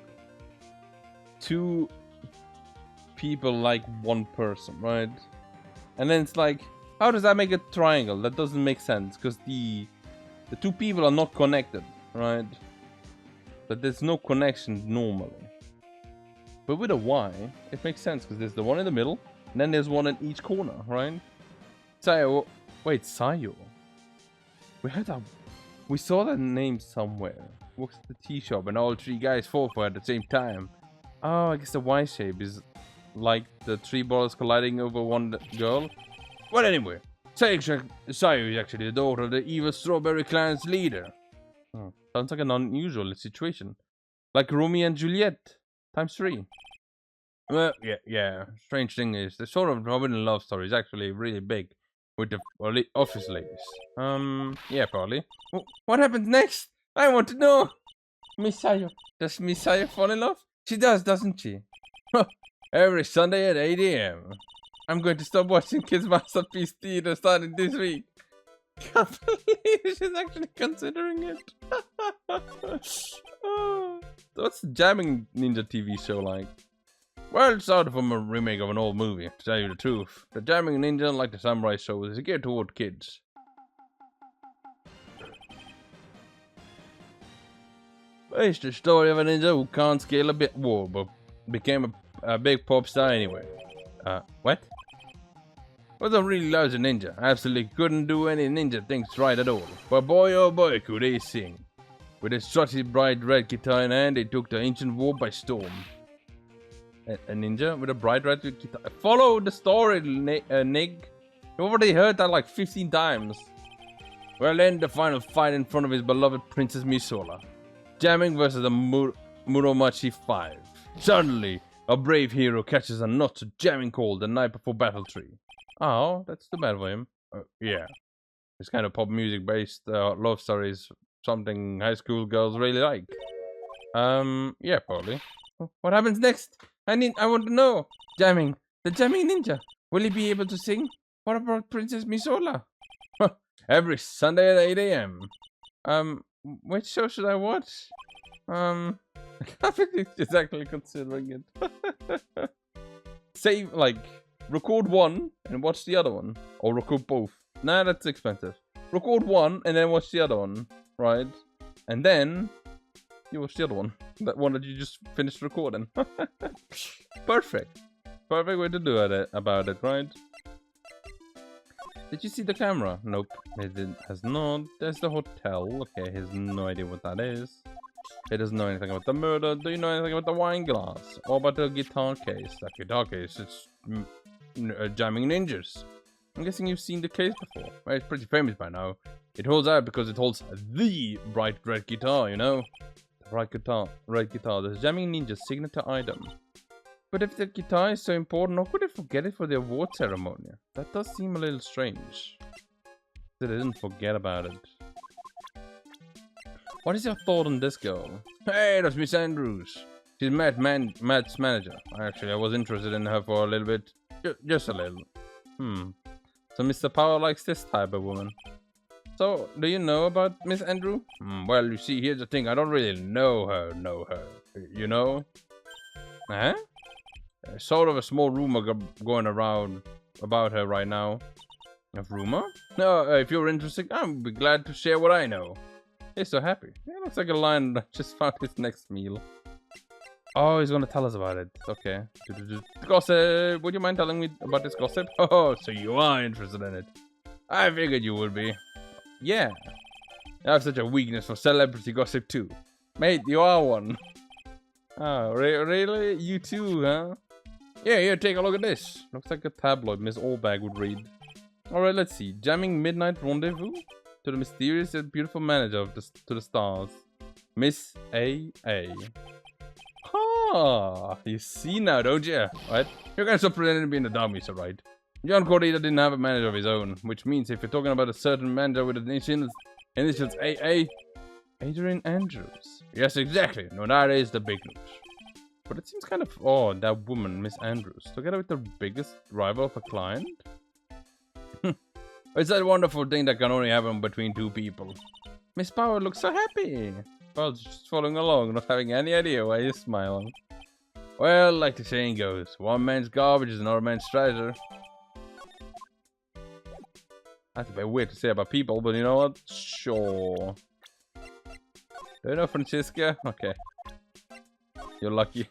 2 people like one person, right? And then it's like, how does that make a triangle? That doesn't make sense because the 2 people are not connected, right? But there's no connection normally. But with a Y, it makes sense because there's the one in the middle and then there's one in each corner, right? Sayo. Wait, Sayo. We saw that name somewhere. Works at the tea shop and all 3 guys fall for it at the same time. Oh, I guess the Y shape is like the 3 balls colliding over one girl. Well, anyway, Sayo is actually the daughter of the evil Strawberry Clan's leader. Oh, sounds like an unusual situation. Like Romeo and Juliet, times 3. Well, yeah. Strange thing is, the sort of forbidden love story is actually really big with the office ladies. Yeah, probably. What happens next? I want to know. Miss Sayo. Does Miss Sayo fall in love? She does, doesn't she? Every Sunday at 8 AM. I'm going to stop watching Kids Masterpiece Theater starting this week. Can't believe she's actually considering it. Oh. What's the Jamming Ninja TV show like? Well, it's sort of a remake of an old movie, to tell you the truth. The Jamming Ninja, like the Samurai show, is geared toward kids. It's the story of a ninja who can't scale a bit wall, but became a big pop star anyway. What? Was a really lousy ninja. Absolutely couldn't do any ninja things right at all. But boy oh boy could they sing. With his trusty bright red guitar in hand, they took the ancient war by storm. A ninja with a bright red guitar. Follow the story, Nig. You already heard that like 15 times. Well then, the final fight in front of his beloved Princess Misola. Jamming versus the Muromachi 5. Suddenly, a brave hero catches a not so jamming cold the night before Battle 3. Oh, that's too bad for him. Yeah. This kind of pop music based love stories, something high school girls really like. Yeah, probably. What happens next? I want to know. Jamming. The Jamming Ninja. Will he be able to sing? What about Princess Misola? Every Sunday at 8 AM. Which show should I watch? I can't think she's actually considering it. Save, like, record one and watch the other one. Or record both. Nah, that's expensive. Record one and then watch the other one, right? And then you watch the other one. That one that you just finished recording. Perfect. Perfect way to do about it, right? Did you see the camera? Nope. It has not. There's the hotel. Okay, he has no idea what that is. He doesn't know anything about the murder. Do you know anything about the wine glass? Or about the guitar case? That guitar case is Jamming Ninjas. I'm guessing you've seen the case before. Well, it's pretty famous by now. It holds out because it holds the bright red guitar, you know? Right guitar. The jamming ninja's signature item. But if the guitar is so important, how could they forget it for the award ceremony? That does seem a little strange. They didn't forget about it. What is your thought on this girl? Hey, that's Miss Andrews. She's Matt's manager. Actually, I was interested in her for a little bit. Just a little. So Mr. Power likes this type of woman. So, do you know about Miss Andrew? Well, you see, here's the thing. I don't really know her. You know? Huh? Sort of a small rumor going around about her right now. A rumor? No, if you're interested, I'd be glad to share what I know. He's so happy. Yeah, looks like a lion that just found his next meal. Oh, he's gonna tell us about it. Okay. Gossip! Would you mind telling me about this gossip? Oh, so you are interested in it. I figured you would be. Yeah. I have such a weakness for celebrity gossip too. Mate, you are one. Oh, really? You too, huh? Yeah, here, take a look at this. Looks like a tabloid Miss Allbag would read. Alright, let's see. Jamming midnight rendezvous to the mysterious and beautiful manager of to the stars. Miss A.A. Ah, you see now, don't you? Right? You guys are pretending to be in the dummies, alright? John Cordelia didn't have a manager of his own, which means if you're talking about a certain manager with initials A.A., Adrian Andrews. Yes, exactly. No, that is the big news. But it seems kind of odd, that woman, Miss Andrews, together with the biggest rival of a client? It's that wonderful thing that can only happen between two people. Miss Power looks so happy. Well, just following along, not having any idea why you're smiling. Well, like the saying goes, one man's garbage is another man's treasure. That's a bit weird to say about people, but you know what? Sure. Do you know Francisca? Okay. You're lucky.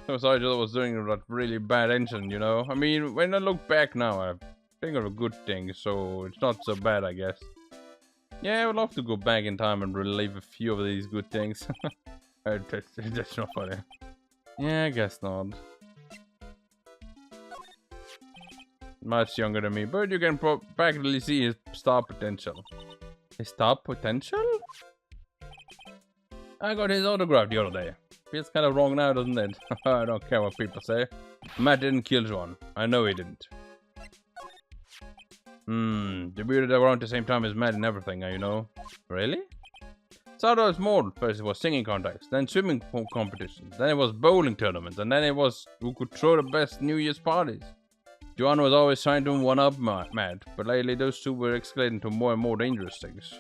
So sorry that I was doing that really bad engine, you know? I mean, when I look back now, I think of a good thing, so it's not so bad, I guess. Yeah, I would love to go back in time and relive a few of these good things. That's not funny. Yeah, I guess not. Much younger than me, but you can practically see his star potential. His star potential? I got his autograph the other day. Feels kind of wrong now, doesn't it? I don't care what people say. Matt didn't kill John. I know he didn't. Debuted around the same time as Matt and everything, you know. Really? So there was more. First it was singing contests, then swimming competitions, then it was bowling tournaments, and then it was who could throw the best New Year's parties. John was always trying to one-up Matt, but lately those two were escalating to more and more dangerous things.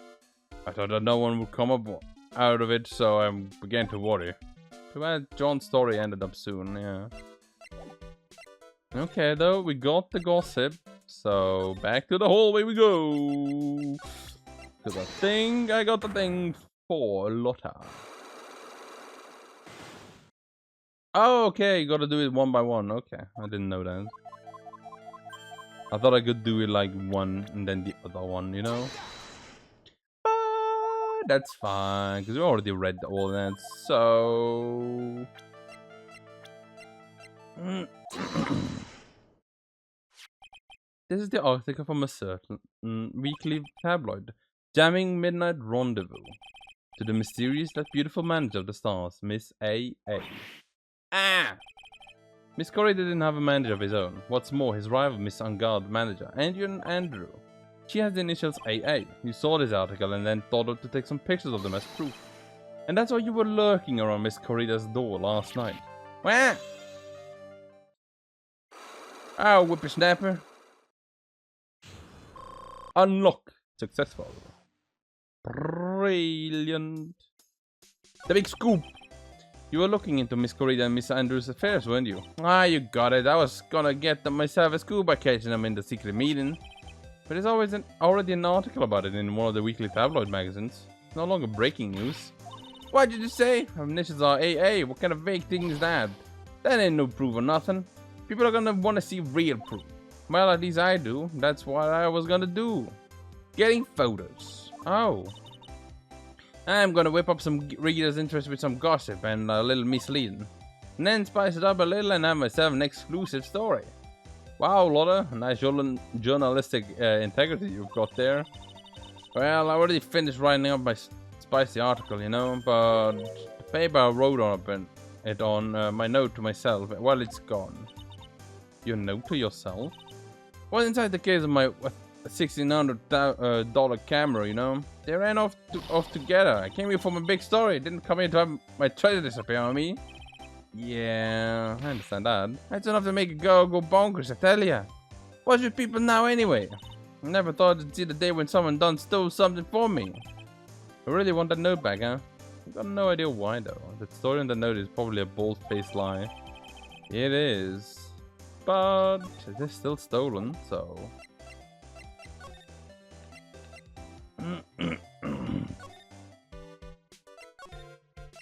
I thought that no one would come up out of it, so I began to worry. Too bad John's story ended up soon, yeah. Okay, though, we got the gossip, so back to the hallway we go. Because I got the thing for Lotta. Oh, okay, you gotta do it one by one. Okay, I didn't know that. I thought I could do it like one and then the other one, you know? But that's fine, because we already read all that, so... This is the article from a certain weekly tabloid. Jamming midnight rendezvous. To the mysterious yet beautiful manager of the stars, Miss A.A. Ah! Miss Corey didn't have a manager of his own. What's more, his rival, Miss Unguard manager, Andrew. She has the initials AA. You saw this article and then thought to take some pictures of them as proof. And that's why you were lurking around Miss Corrida's door last night. Wah! Oh, whippersnapper. Unlock. Successful. Brilliant. The big scoop. You were looking into Miss Corrida and Miss Andrews' affairs, weren't you? Ah, you got it. I was gonna get them myself a scoop by catching them in the secret meeting. But there's always already an article about it in one of the weekly tabloid magazines. It's no longer breaking news. What did you say? Our initials are AA. What kind of vague thing is that? That ain't no proof or nothing. People are gonna want to see real proof. Well, at least I do. That's what I was gonna do. Getting photos. Oh. I'm gonna whip up some readers' interest with some gossip and a little misleading. And then spice it up a little and have myself an exclusive story. Wow, Lotta. Nice journalistic integrity you've got there. Well, I already finished writing up my spicy article, you know, but the paper I wrote it on my note to myself, well, it's gone. Your note to yourself? What's inside the case of my $1,600 camera, you know? They ran off together. I came here for my big story. Didn't come here to have my treasure disappear on me. Yeah, I understand that. That's enough to make a girl go bonkers, I tell ya. What's with people now anyway? I never thought I'd see the day when someone done stole something for me. I really want that note back, huh? I've got no idea why though. The story in the note is probably a bold-faced lie. It is. But it is still stolen, so...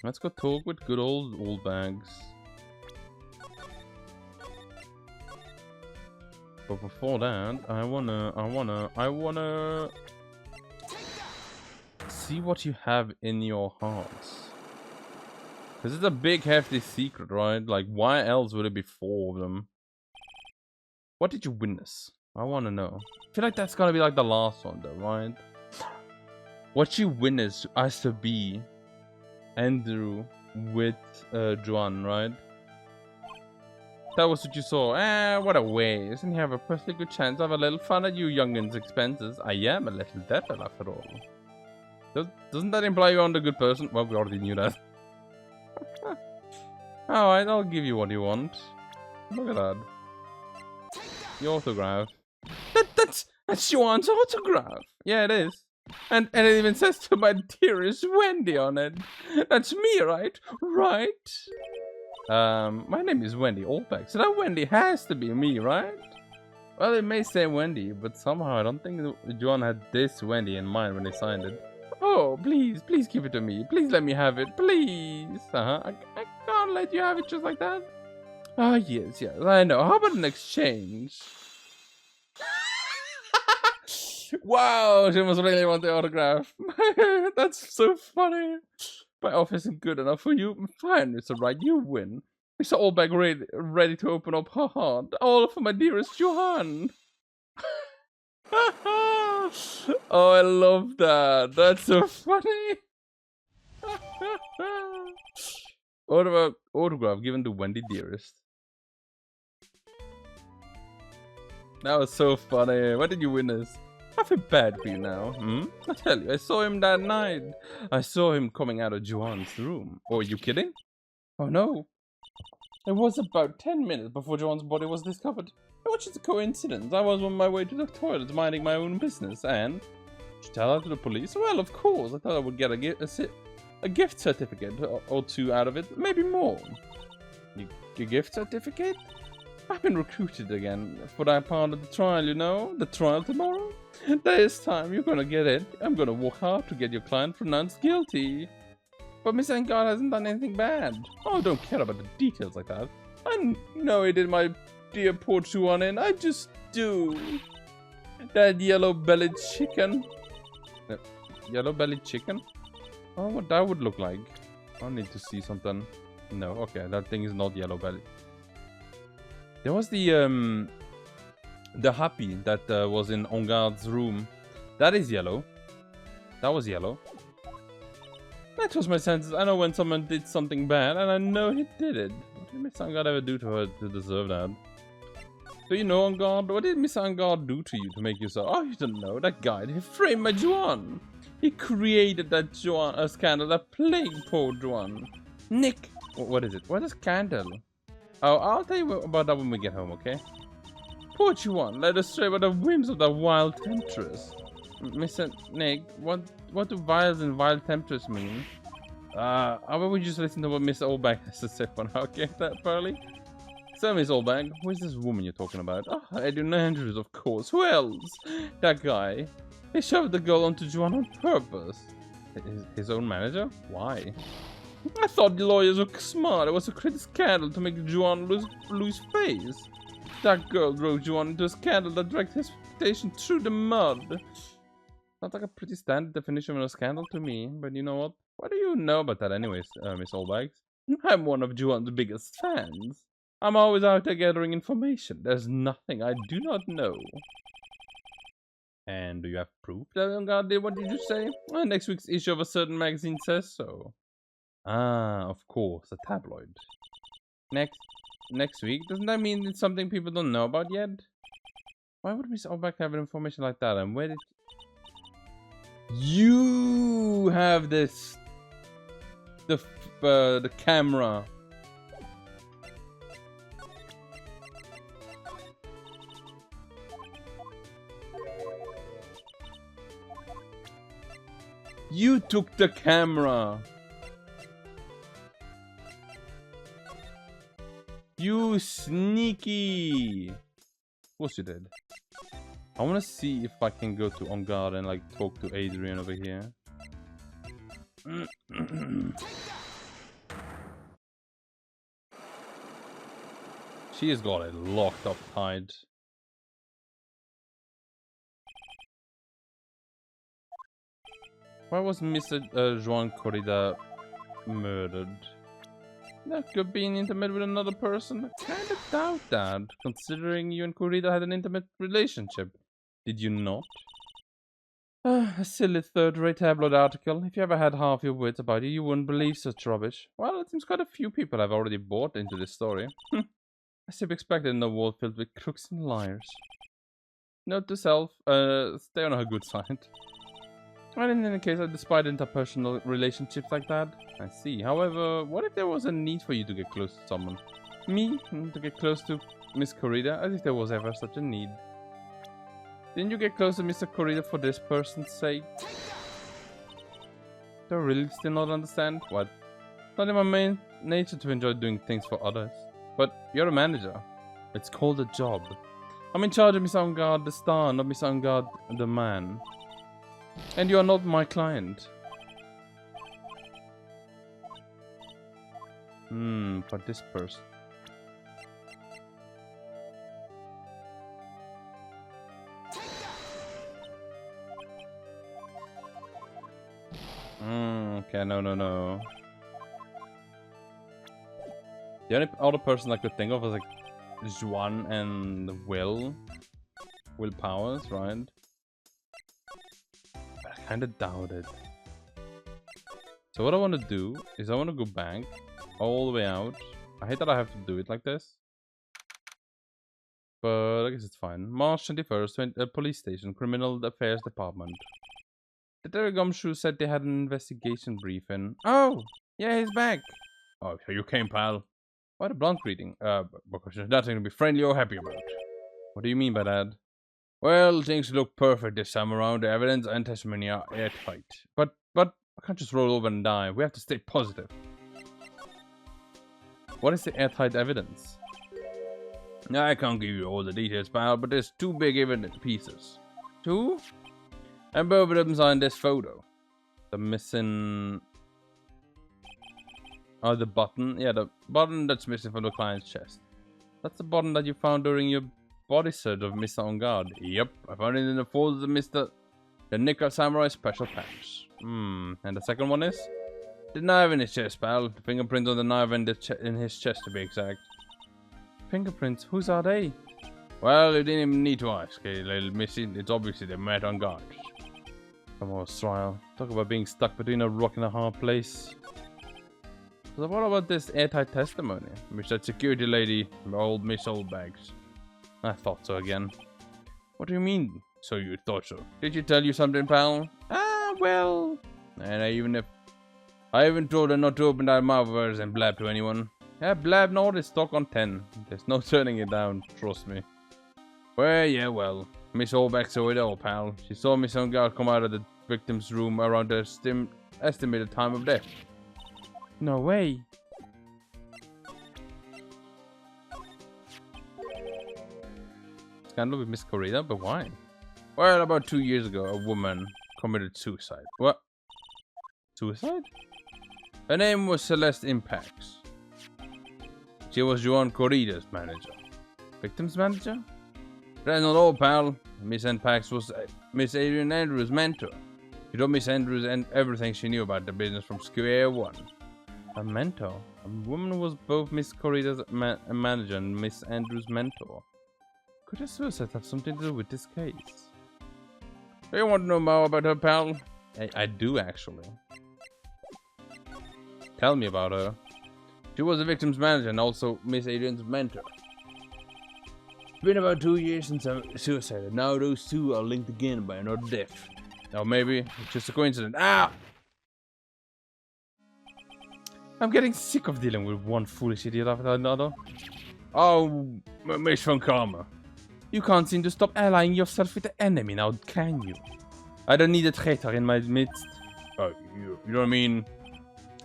Let's go talk with good old bags. But before that, I wanna see what you have in your hearts. Cause it's a big hefty secret, right? Like, why else would it be 4 of them? What did you witness? I wanna know. I feel like that's gonna be like the last one though, right? What you witnessed has to be Andrew with Joan, right? That was what you saw. What a waste. And you have a perfectly good chance of a little fun at you youngin's expenses. I am a little devil after all. Doesn't that imply you're not a good person? Well, we already knew that. Alright, I'll give you what you want. Look at that. Your autograph. That's Joan's autograph. Yeah, it is. And it even says to my dearest Wendy on it. That's me, right? Right? My name is Wendy Allback, so that Wendy has to be me, right? Well, it may say Wendy, but somehow I don't think John had this Wendy in mind when he signed it. Oh, please give it to me. Please let me have it, please. I can't let you have it just like that. Ah, yes, I know. How about an exchange? Wow, she must really want the autograph. That's so funny. My offer isn't good enough for you. Fine, Mr. Wright, you win. Mr. Allback ready to open up her heart. All for my dearest Johan. Oh, I love that. That's so funny. Autograph given to Wendy Dearest. That was so funny. What did you witness? I feel bad for you now. I tell you, I saw him that night. I saw him coming out of Joan's room. Oh, are you kidding? Oh no. It was about 10 minutes before Joan's body was discovered. Which is a coincidence. I was on my way to the toilet minding my own business and... Did you tell that to the police? Well, of course. I thought I would get a gift certificate or 2 out of it. Maybe more. Your gift certificate? I've been recruited again for that part of the trial, you know? The trial tomorrow? This time you're gonna get it. I'm gonna work hard to get your client pronounced guilty. But Miss Angard hasn't done anything bad. Oh, I don't care about the details like that. I know he did my dear poor Chuan in. I just do. That yellow-bellied chicken. Yellow-bellied chicken? Oh, what that would look like. I need to see something. No, okay, that thing is not yellow-bellied. There was the happy that was in Angard's room. That is yellow. That was yellow. I trust my senses. I know when someone did something bad, and I know he did it. What did Miss Angard ever do to her to deserve that? Do you know, Angard? What did Miss Angard do to you to make you so? Oh, you don't know. That guy, he framed my Joan. He created that Joan scandal that plagued poor Joan. Nick, what is it? What is scandal? Oh, I'll tell you about that when we get home, okay? Poor Joan, led astray by the whims of the wild temptress. Mr. Nick, what do vials and wild temptress mean? How about we just listen to what Miss Allback has to say for now, okay, that Pearly? So, Miss Allback, who is this woman you're talking about? Oh, Edwin Andrews, of course. Who else? That guy. He shoved the girl onto Joan on purpose. His own manager? Why? I thought the lawyers were smart. It was a crazy scandal to make Joan lose face. That girl drove Joan into a scandal that dragged his reputation through the mud. Sounds like a pretty standard definition of a scandal to me, but you know what? What do you know about that anyways, Miss Allbags? I'm one of Joan's biggest fans. I'm always out there gathering information. There's nothing I do not know. And do you have proof that Vanguard did what did you say? Well, next week's issue of a certain magazine says so. Ah, of course, a tabloid. Next week? Doesn't that mean it's something people don't know about yet? Why would Miss Oldback have information like that? And where did you have this? The camera. You took the camera. You sneaky. Of course you did. I want to see if I can go to On Guard and like talk to Adrian over here. She has got it locked up tight. Why was Mr. Juan Corrida murdered? That could be intimate with another person. I kind of doubt that, considering you and Corrida had an intimate relationship. Did you not? A silly third-rate tabloid article. If you ever had half your wits about you wouldn't believe such rubbish. Well, it seems quite a few people have already bought into this story. As you'd expected in a world filled with crooks and liars. Note to self, stay on her good side. Well, in any case, despite interpersonal relationships like that, I see. However, what if there was a need for you to get close to someone? Me? To get close to Miss Corrida? As if there was ever such a need. Didn't you get close to Mr. Corrida for this person's sake? Do I really still not understand? What? Not in my main nature to enjoy doing things for others. But you're a manager. It's called a job. I'm in charge of Miss Angard the star, not Miss Angard the man. And you are not my client. But this person. Okay, no. The only other person I could think of was like Juan and Will Powers, right? I kind of doubt it. So what I want to do is I want to go back all the way out. I hate that I have to do it like this, but I guess it's fine. March 21st, police station, criminal affairs department. The Derry Gumshoe said they had an investigation briefing. Oh, yeah, he's back. Oh, so you came, pal. Why the blunt greeting? Because there's nothing to be friendly or happy about. What do you mean by that? Well, things look perfect this time around. The evidence and testimony are airtight. But I can't just roll over and die. We have to stay positive. What is the airtight evidence? I can't give you all the details, pal, but there's two big evidence pieces. Two? And both of them are in this photo. The missing... Oh, the button. Yeah, the button that's missing from the client's chest. That's the button that you found during your body search of Mr. On Guard. Yep, I found it in the folds of the Nickel Samurai Special Pants. And the second one is? The knife in his chest, pal. The fingerprints on the knife in his chest, to be exact. Fingerprints? Whose are they? Well, you didn't even need to ask, little missy. It's obviously the Met on Guard. Come on, Trial. Talk about being stuck between a rock and a hard place. So what about this airtight testimony? Which that security lady, old Miss Oldbags. I thought so again. What do you mean, so you thought so? Did she tell you something, pal? Ah, well... And I even told her not to open that mouth of hers and blab to anyone. Yeah, blab not is stock on 10. There's no turning it down, trust me. Well, yeah, well. Miss Oldback saw it all, pal. She saw Miss Ungard come out of the victim's room around the estimated time of death. No way. Scandal with Miss Corrida, but why? Well, about 2 years ago, a woman committed suicide. What? Suicide? Her name was Celeste Impax. She was Juan Corrida's manager. Victim's manager? That's not all, pal. Miss Impax was Miss Adrian Andrews' mentor. She told Miss Andrews and everything she knew about the business from square one. A mentor? A woman who was both Miss Corrida's manager and Miss Andrews' mentor. Could a suicide have something to do with this case? You want to know more about her, pal? I do, actually. Tell me about her. She was the victim's manager and also Miss Adrian's mentor. It's been about 2 years since I suicided. Now those two are linked again by another death. Now maybe it's just a coincidence. Ah! I'm getting sick of dealing with one foolish idiot after another. Oh, Miss Von Karma. You can't seem to stop allying yourself with the enemy now, can you? I don't need a traitor in my midst. Oh, you know what I mean?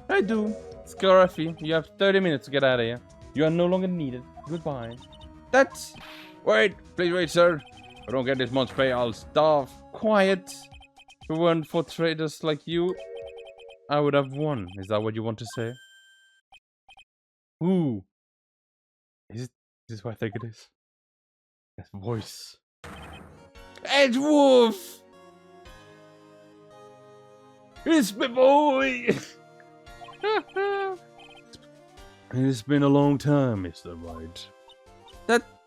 I do. Scruffy, you have 30 minutes to get out of here. You are no longer needed. Goodbye. That's... Wait, please wait, sir. If I don't get this month's pay, I'll starve. Quiet. If it weren't for traitors like you, I would have won. Is that what you want to say? Ooh. Is this what I think it is? That voice. Edgewolf! It's my boy! It's been a long time, Mr. Wright.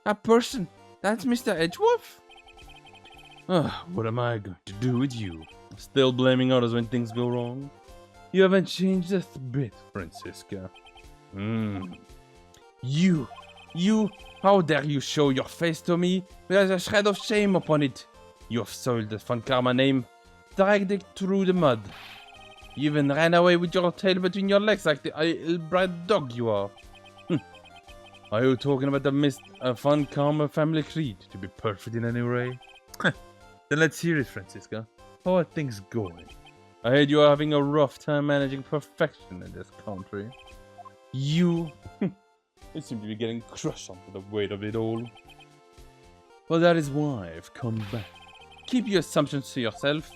A person? That's Mr. Edgewolf? What am I going to do with you? Still blaming others when things go wrong? You haven't changed a bit, Francisca. You, how dare you show your face to me? There's a shred of shame upon it. You have soiled the Von Karma name, dragged it through the mud. You even ran away with your tail between your legs like the ill-bred dog you are. Are you talking about the Von Karma family creed to be perfect in any way? Then let's hear it, Francisca. How are things going? I heard you are having a rough time managing perfection in this country. You seem to be getting crushed under the weight of it all. Well, that is why I've come back. Keep your assumptions to yourself.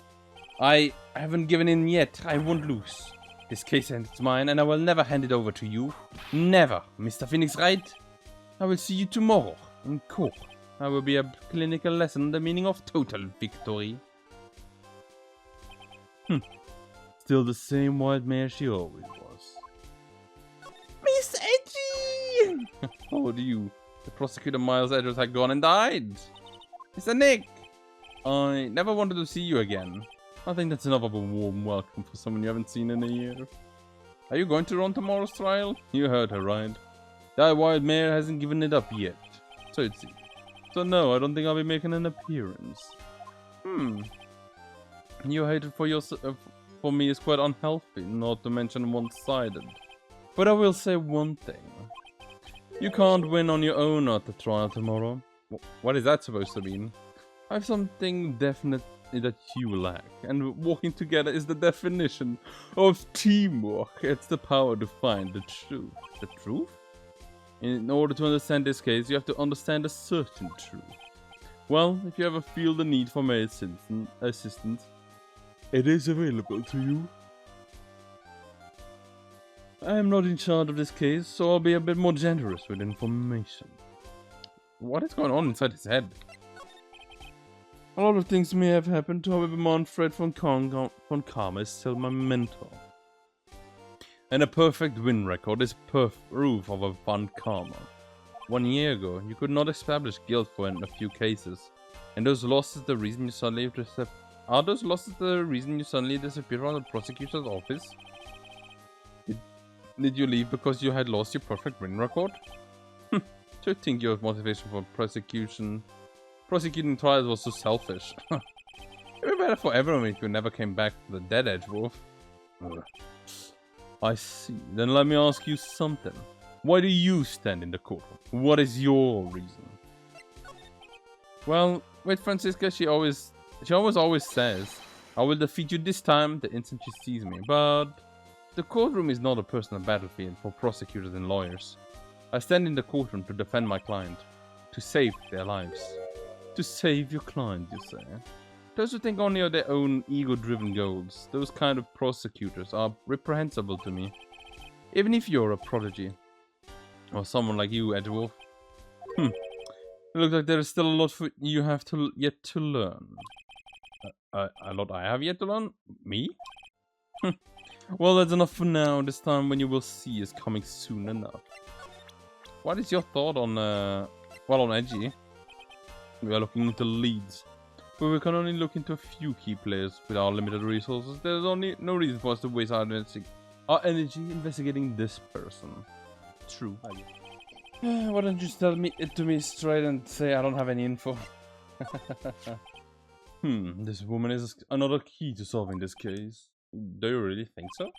I haven't given in yet. I won't lose. This case is mine, and I will never hand it over to you. Never, Mr. Pheonix Wright. I will see you tomorrow in court. I will be a clinical lesson on the meaning of total victory. Still the same wild mare she always was. Miss Edgy! Oh, you. The prosecutor Miles Edwards had gone and died. Mr. Nick! I never wanted to see you again. I think that's enough of a warm welcome for someone you haven't seen in a year. Are you going to run tomorrow's trial? You heard her, right? That wild mare hasn't given it up yet. So it seems. So no, I don't think I'll be making an appearance. Your hatred for me is quite unhealthy, not to mention one-sided. But I will say one thing. You can't win on your own at the trial tomorrow. What is that supposed to mean? I have something definite that you lack, and working together is the definition of teamwork. It's the power to find the truth. The truth? In order to understand this case, you have to understand a certain truth. Well, if you ever feel the need for my assistance, it is available to you. I am not in charge of this case, so I'll be a bit more generous with information. What is going on inside his head? A lot of things may have happened, however, Manfred von Karma is still my mentor. And a perfect win record is proof of a Von Karma. 1 year ago, you could not establish guilt for in a few cases. And those losses the reason you suddenly are those losses the reason you suddenly disappeared from the prosecutor's office? Did you leave because you had lost your perfect win record? Do you think your motivation for prosecuting trials was so selfish? It'd be better for everyone if you never came back to the dead Edgewolf. I see. Then let me ask you something. Why do you stand in the courtroom? What is your reason? Well, with Francisca, she always says, I will defeat you this time the instant she sees me. But the courtroom is not a personal battlefield for prosecutors and lawyers. I stand in the courtroom to defend my client, to save their lives. To save your client, you say? Those who think only of their own ego-driven goals, those kind of prosecutors are reprehensible to me. Even if you're a prodigy. Or someone like you, Edgewolf. It looks like there is still a lot for you have yet to learn. A lot I have yet to learn? Me? Well, that's enough for now. This time when you will see is coming soon enough. What is your thought on, on Edgy? We are looking into leads. But we can only look into a few key players with our limited resources. There's only no reason for us to waste our energy investigating this person. True. Why don't you tell it to me straight and say I don't have any info? This woman is another key to solving this case. Do you really think so?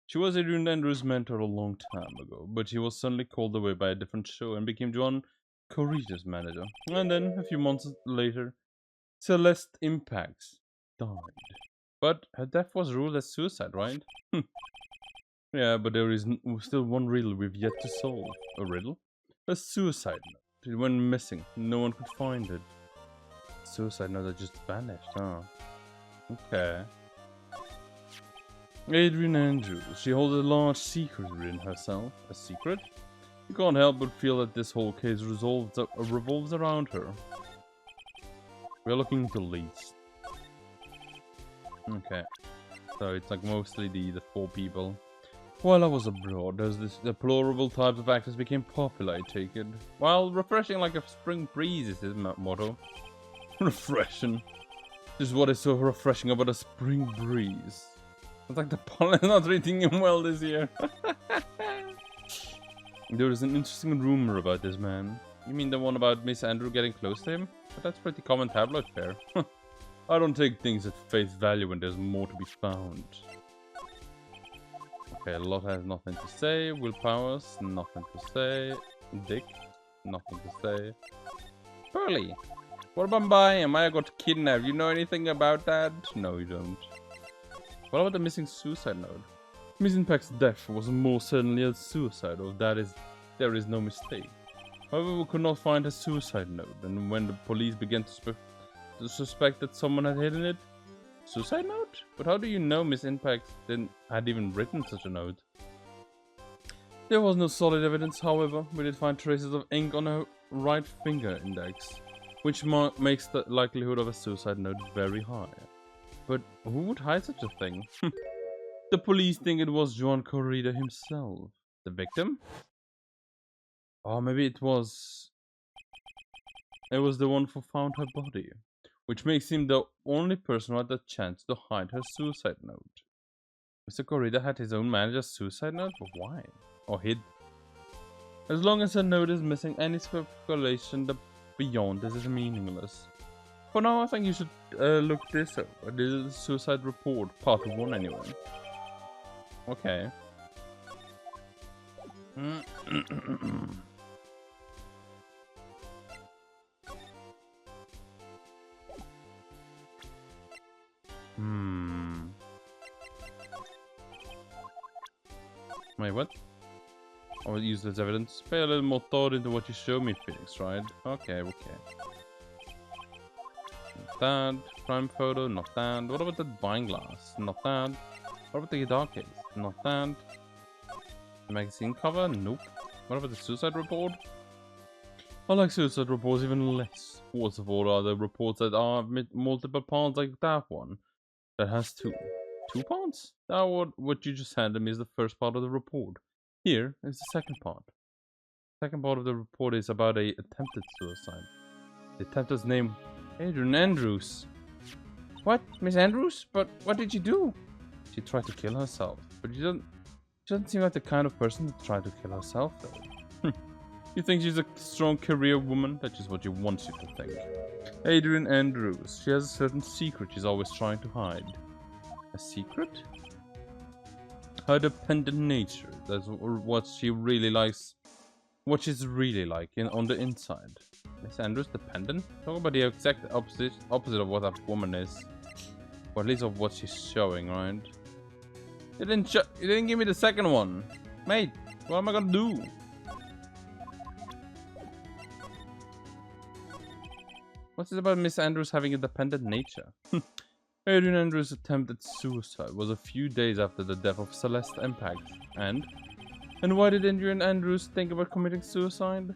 She was Adrian Andrews' mentor a long time ago, but she was suddenly called away by a different show and became John Corrida's manager. And then, a few months later, Celeste Impacts died. But her death was ruled as suicide, right? Yeah, but there is still one riddle we've yet to solve. A riddle? A suicide note. It went missing. No one could find it. Suicide note that just vanished, huh? Okay. Adrian Andrews. She holds a large secret within herself. A secret? You can't help but feel that this whole case revolves around her. We're looking to leads. Okay. So it's like mostly the four people. While I was abroad, there's this deplorable types of actors became popular, I take it. While refreshing like a spring breeze is his motto. Refreshing. This is what is so refreshing about a spring breeze. It's like the pollen not treating him well this year. There is an interesting rumor about this man. You mean the one about Miss Andrew getting close to him? But that's pretty common tabloid fare. I don't take things at face value when there's more to be found. Okay, Lot has nothing to say. Willpowers, nothing to say. Dick, nothing to say. Pearly, what about Maya? Maya got kidnapped. You know anything about that? No, you don't. What about the missing suicide note? Miss Impact's death was most certainly a suicide, or there is no mistake. However, we could not find a suicide note, and when the police began to suspect that someone had hidden it, suicide note? But how do you know Miss Impact had even written such a note? There was no solid evidence, however. We did find traces of ink on her right finger index, which makes the likelihood of a suicide note very high. But who would hide such a thing? The police think it was Joan Corrida himself. The victim? Or maybe it was the one who found her body, which makes him the only person who had the chance to hide her suicide note. Mr. Corrida had his own manager's suicide note, but why? Or hid? As long as a note is missing, any speculation beyond this is meaningless. For now, I think you should look this up. This is the suicide report, part 1 anyway. Okay. Wait, what? I will use this evidence. Pay a little more thought into what you show me, Pheonix, right? Okay. Not that. Prime photo, not that. What about that wine glass? Not that. What about the guitar case? Not that. The magazine cover? Nope. What about the suicide report? I like suicide reports even less. Worst of all are the reports that are multiple parts like that one. That has 2 parts? Now what you just handed me is the first part of the report. Here is the second part. The second part of the report is about a attempted suicide. The attempted's name, Adrian Andrews. What? Miss Andrews? But what did she do? She tried to kill herself. But she doesn't seem like the kind of person to try to kill herself though. You think she's a strong career woman? That's just what you want you to think. Adrian Andrews. She has a certain secret she's always trying to hide. A secret? Her dependent nature. That's what she really likes. What she's really like on the inside. Miss Andrews dependent? Talk about the exact opposite of what that woman is. Or at least of what she's showing, right? You didn't give me the second one. Mate, what am I gonna do? What's it about Miss Andrews having a dependent nature? Adrian Andrews' attempted suicide was a few days after the death of Celeste Impact. And why did Adrian Andrews think about committing suicide?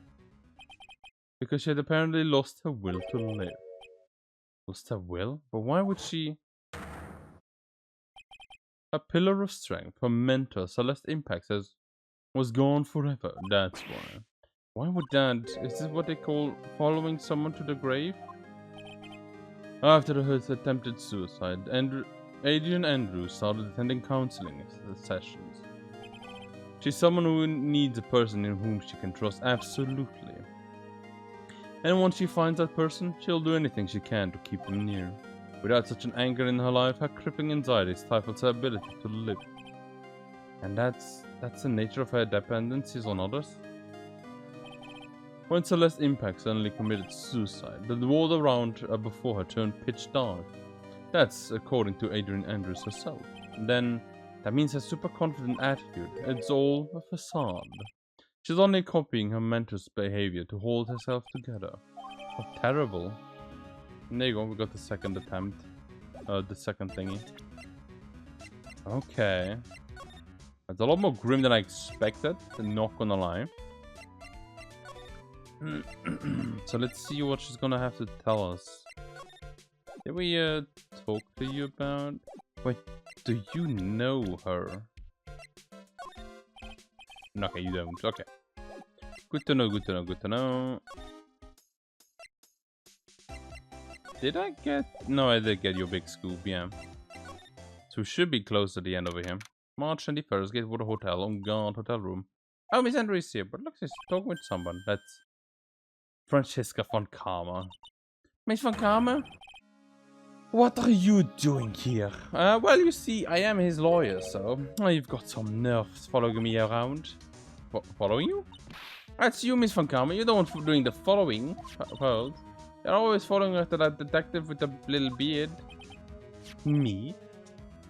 Because she had apparently lost her will to live. Lost her will? But why would she? A pillar of strength, her mentor, Celeste Impact, was gone forever. That's why. Why would that? Is this what they call following someone to the grave? After her attempted suicide, Adrian Andrews started attending counseling sessions. She's someone who needs a person in whom she can trust absolutely. And once she finds that person, she'll do anything she can to keep them near. Without such an anchor in her life, her crippling anxiety stifles her ability to live. And that's the nature of her dependencies on others. When Celeste Impact suddenly committed suicide, the world around before her turned pitch dark. That's according to Adrian Andrews herself. Then, that means her super confident attitude. It's all a facade. She's only copying her mentor's behavior to hold herself together. How terrible. And there you go, we got the second attempt. The second thingy. Okay. That's a lot more grim than I expected, not gonna lie. So let's see what she's gonna have to tell us. Did we talk to you about? Wait, do you know her? Okay, you don't. Okay. Good to know, good to know, good to know. Did I get... No, I did get your big scoop, yeah. So we should be close to the end over here. March 21st, Gatewood Hotel, on guard, hotel room. Oh, Miss Andrew is here, but look, she's talking with someone. That's Francesca von Karma. Miss von Karma? What are you doing here? Well, you see, I am his lawyer, so... you've got some nerves following me around. Following you? That's you, Miss von Karma. You're the one doing the following. Hold. You're always following after that detective with the little beard. Me?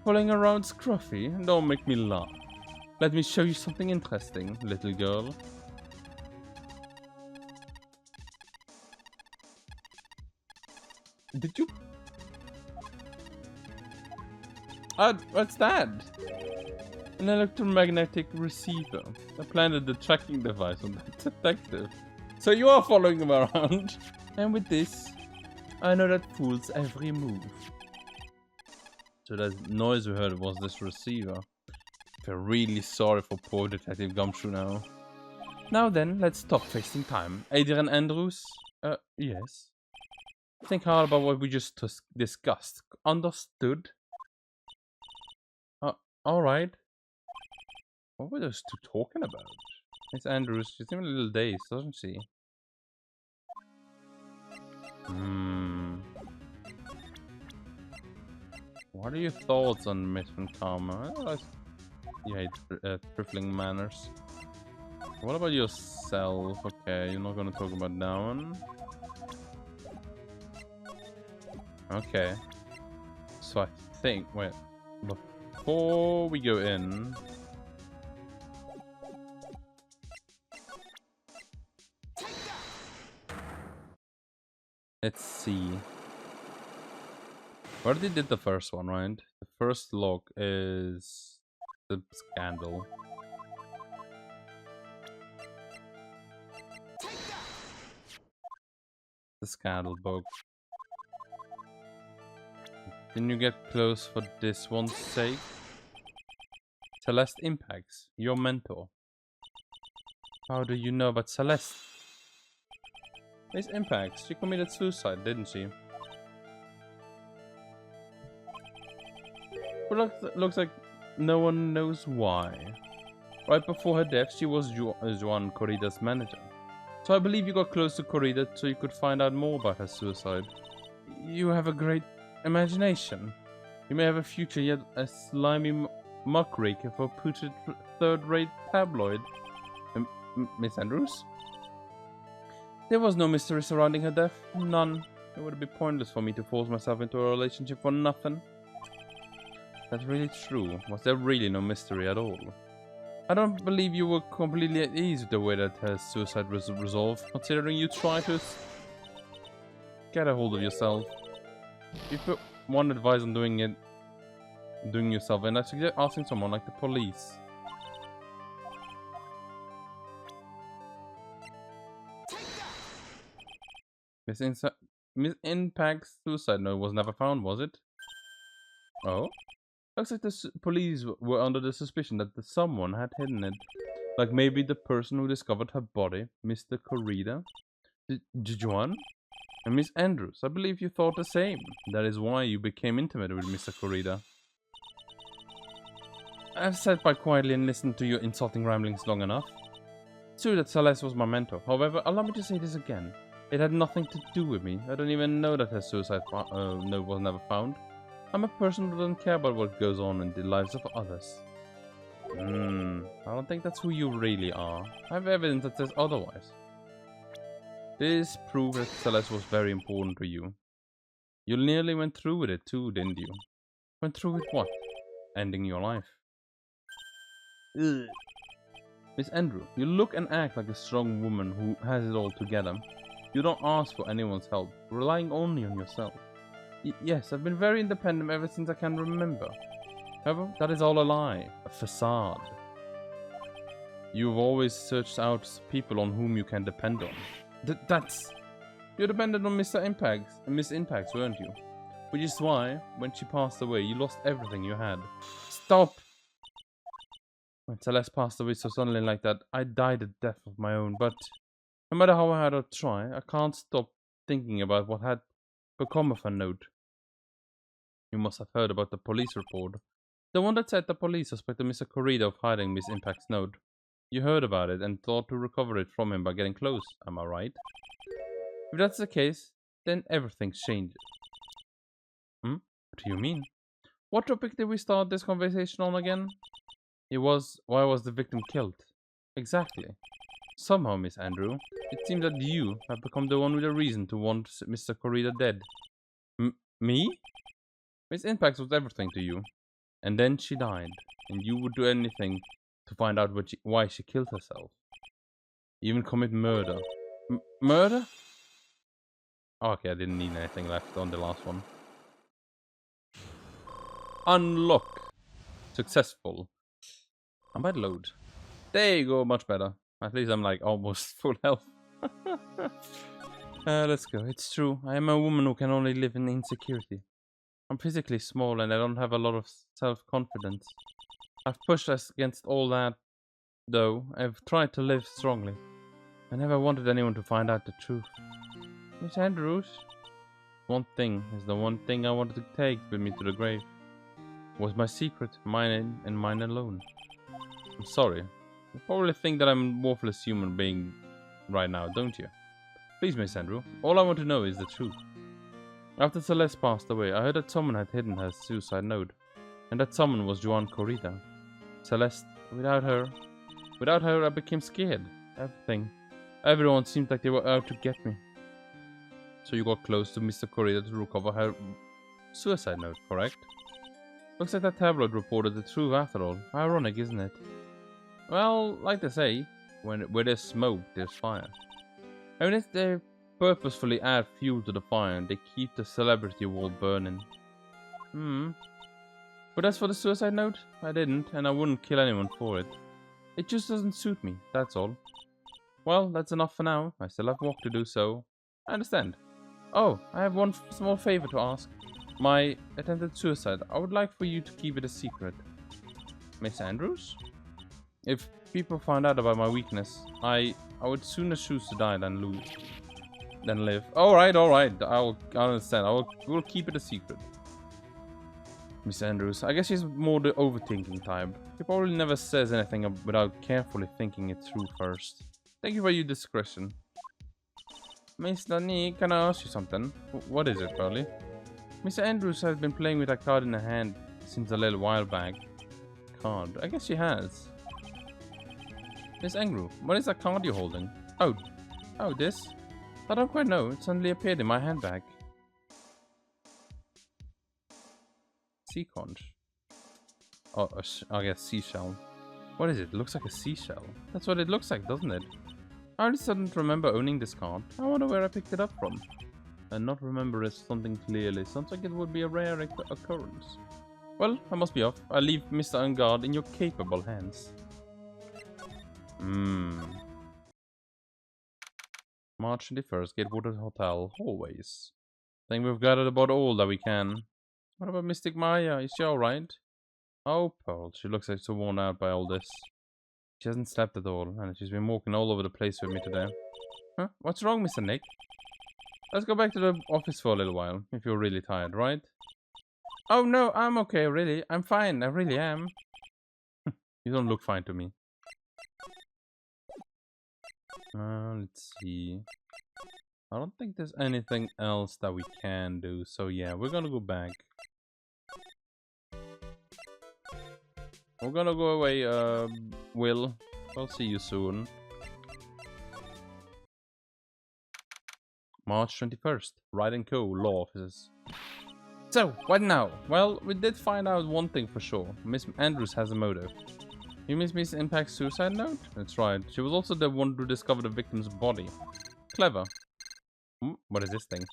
Following around Scruffy? Don't make me laugh. Let me show you something interesting, little girl. Did you... what's that? An electromagnetic receiver. I planted the tracking device on that detective. So you are following him around. And with this, I know that fool's every move. So that noise we heard was this receiver. I feel really sorry for poor Detective Gumshoe now. Now then, let's talk facing time. Adrian Andrews? Yes. Think hard about what we just discussed. Understood? Alright. What were those two talking about? Miss Andrews, she seems a little dazed, doesn't she? What are your thoughts on Miss Von Karma? You hate trifling manners. What about yourself? Okay, you're not gonna talk about that one. Okay. So I think, wait, before we go in... Let's see. We already did the first one, right? The first log is the scandal. The scandal book. Didn't you get close for this one's sake? Celeste Impacts, your mentor. How do you know about Celeste? Miss Impacts, she committed suicide, didn't she? But looks like no one knows why. Right before her death, she was Juan Corrida's manager. So I believe you got close to Corrida so you could find out more about her suicide. You have a great imagination. You may have a future, yet a slimy muckraker for a putrid third-rate tabloid. Miss Andrews? There was no mystery surrounding her death. None. It would be pointless for me to force myself into a relationship for nothing. That's really true. Was there really no mystery at all? I don't believe you were completely at ease with the way that her suicide was resolved, considering you tried to get a hold of yourself. If you put one advice on doing yourself, and I suggest asking someone like the police. Miss Impact's suicide note was never found, was it? Oh? Looks like the police were under the suspicion that someone had hidden it. Like maybe the person who discovered her body, Mr. Corrida? Juan? And Miss Andrews, I believe you thought the same. That is why you became intimate with Mr. Corrida. I've sat by quietly and listened to your insulting ramblings long enough. It's true that Celeste was my mentor. However, allow me to say this again. It had nothing to do with me. I don't even know that her suicide note was never found. I'm a person who doesn't care about what goes on in the lives of others. I don't think that's who you really are. I have evidence that says otherwise. This proves that Celeste was very important to you. You nearly went through with it too, didn't you? Went through with what? Ending your life. Ugh. Miss Andrew, you look and act like a strong woman who has it all together. You don't ask for anyone's help, relying only on yourself. Yes, I've been very independent ever since I can remember. However, that is all a lie, a facade. You've always searched out people on whom you can depend on. That's... You depended on Mr. Impacts and Miss Impacts, weren't you? Which is why, when she passed away, you lost everything you had. Stop! When Celeste passed away so suddenly like that, I died a death of my own, but no matter how hard I try, I can't stop thinking about what had become of her note. You must have heard about the police report. The one that said the police suspected Mr. Corrida of hiding Miss Impact's note. You heard about it and thought to recover it from him by getting close, am I right? If that's the case, then everything changes. What do you mean? What topic did we start this conversation on again? It was, why was the victim killed? Exactly. Somehow, Miss Andrew, it seems that you have become the one with a reason to want Mr. Corrida dead. Me? Miss Impacts was everything to you. And then she died, and you would do anything to find out why she killed herself. Even commit murder. Murder? Oh, okay, I didn't need anything left on the last one. Unlock. Successful. I might load. There you go, much better. At least I'm like almost full health. Let's go. It's true. I am a woman who can only live in insecurity. I'm physically small and I don't have a lot of self-confidence. I've pushed us against all that, though. I've tried to live strongly. I never wanted anyone to find out the truth. Miss Andrews, one thing is the one thing I wanted to take with me to the grave. It was my secret, mine and mine alone. I'm sorry. You probably think that I'm a worthless human being right now, don't you? Please, Miss Andrew, all I want to know is the truth. After Celeste passed away, I heard that someone had hidden her suicide note, and that someone was Joan Corrida. Celeste, without her, I became scared. Everyone seemed like they were out to get me. So you got close to Mr. Corrida to recover her suicide note, correct? Looks like that tabloid reported the truth after all. Ironic, isn't it? Well, like they say, where there's smoke, there's fire. I mean, if they purposefully add fuel to the fire, they keep the celebrity wall burning. But as for the suicide note, I didn't, and I wouldn't kill anyone for it. It just doesn't suit me, that's all. Well, that's enough for now. I still have work to do, so I understand. Oh, I have one small favor to ask. My attempted suicide, I would like for you to keep it a secret. Miss Andrews? If people find out about my weakness, I would sooner choose to die than live. Alright, I understand. We'll keep it a secret. Miss Andrews, I guess she's more the overthinking type. She probably never says anything without carefully thinking it through first. Thank you for your discretion. Mr. Nick, can I ask you something? What is it, Curly? Mr. Andrews has been playing with a card in her hand since a little while back. Card? I guess she has. Miss Andrew, what is that card you're holding? Oh, this? I don't quite know. It suddenly appeared in my handbag. Sea conch. Oh, I guess seashell. What is it? It looks like a seashell. That's what it looks like, doesn't it? I really didn't remember owning this card. I wonder where I picked it up from. And not remember it something clearly. Sounds like it would be a rare occurrence. Well, I must be off. I leave Mr. Ungard in your capable hands. March 21st, Gatewater Hotel, hallways. Think we've gathered about all that we can. What about Mystic Maya? Is she alright? Oh, Pearl, she looks like so worn out by all this. She hasn't slept at all, and she's been walking all over the place with me today. Huh? What's wrong, Mr. Nick? Let's go back to the office for a little while, if you're really tired, right? Oh no, I'm okay, really. I'm fine, I really am. You don't look fine to me. Let's see. I don't think there's anything else that we can do, so yeah, we're gonna go back. We're gonna go away, Will. I'll see you soon. March 21st. Wright & Co. Law Offices. So, what now? Well, we did find out one thing for sure. Miss Andrews has a motive. You miss Miss Impact's suicide note? That's right. She was also the one who discovered the victim's body. Clever. What is this thing?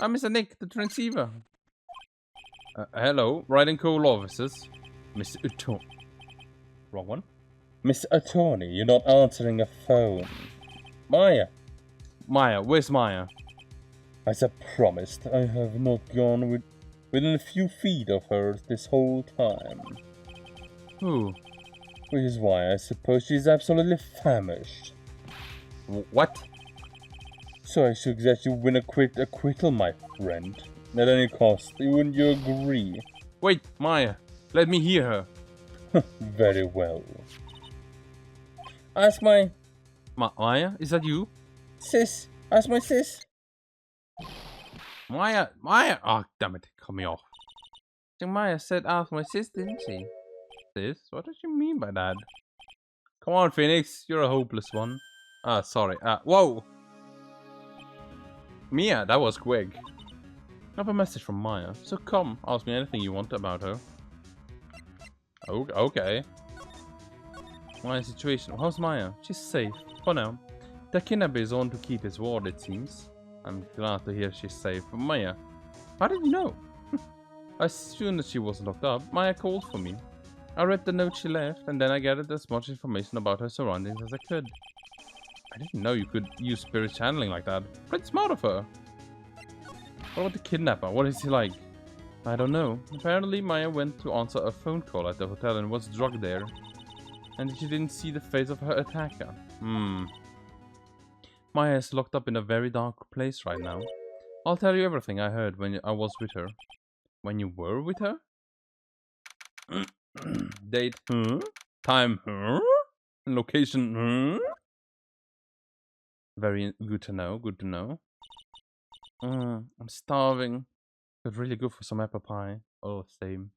I'm Mr. Nick, the transceiver. Hello, Wright & Co. Law Offices. Mr. Attorney. Wrong one. Mr. Attorney, you're not answering a phone. Maya. Maya, where's Maya? As I promised, I have not gone within a few feet of her this whole time. Who? Which is why I suppose she's absolutely famished. What? So I suggest you win a acquittal, my friend. At any cost, wouldn't you agree? Wait, Maya, let me hear her. Very well. Ask my... Maya, is that you? Sis, ask my sis. Maya! Oh, damn it, cut me off. I think Maya said ask my sis, didn't she? Sis? What does she mean by that? Come on, Phoenix, you're a hopeless one. Ah, sorry. Whoa! Mia, that was quick. I have a message from Maya, so come, ask me anything you want about her. Okay. Maya's situation. How's Maya? She's safe, for now. The kidnapper is on to keep his word, it seems. I'm glad to hear she's safe. But Maya, how did you know? As soon as she was locked up, Maya called for me. I read the note she left, and then I gathered as much information about her surroundings as I could. I didn't know you could use spirit channeling like that. Pretty smart of her. What about the kidnapper? What is he like? I don't know. Apparently Maya went to answer a phone call at the hotel and was drugged there. And she didn't see the face of her attacker. Maya is locked up in a very dark place right now. I'll tell you everything I heard when I was with her. When you were with her? Date, time, location, Very good to know, good to know. I'm starving. But really good for some apple pie. Oh, same.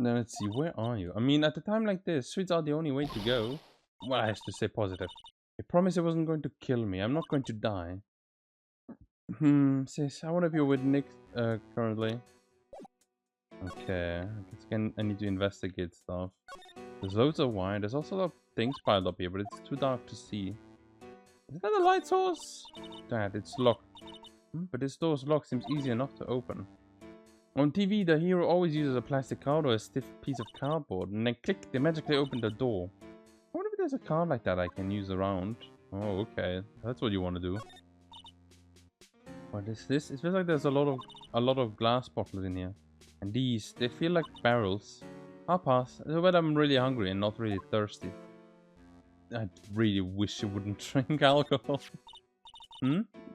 Now let's see, where are you? I mean, at a time like this, sweets are the only way to go. Well, I have to stay positive. I promised it wasn't going to kill me. I'm not going to die. Sis, I wonder if you're with Nick currently. Okay, I need to investigate stuff. There's loads of wine. There's also a lot of things piled up here, but it's too dark to see. Is that a light source? Dad, it's locked. But this door's lock seems easy enough to open. On TV, the hero always uses a plastic card or a stiff piece of cardboard, and then click, they magically open the door. I wonder if there's a card like that I can use around. Oh, okay. That's what you want to do. What is this? It feels like there's a lot of glass bottles in here. And these, they feel like barrels. I'll pass. But I'm really hungry and not really thirsty. I really wish you wouldn't drink alcohol.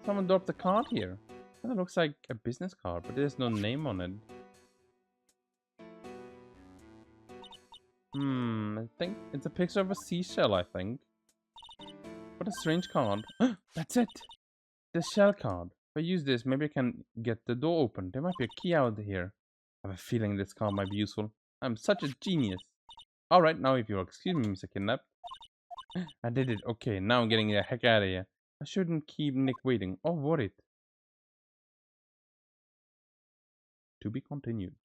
Someone dropped a card here. That looks like a business card, but there's no name on it. I think it's a picture of a seashell, I think. What a strange card. That's it! The shell card. If I use this, maybe I can get the door open. There might be a key out here. I have a feeling this card might be useful. I'm such a genius. Alright, now if you'll excuse me, Mr. Kidnap. I did it. Okay, now I'm getting the heck out of here. I shouldn't keep Nick waiting. Or would it? To be continued.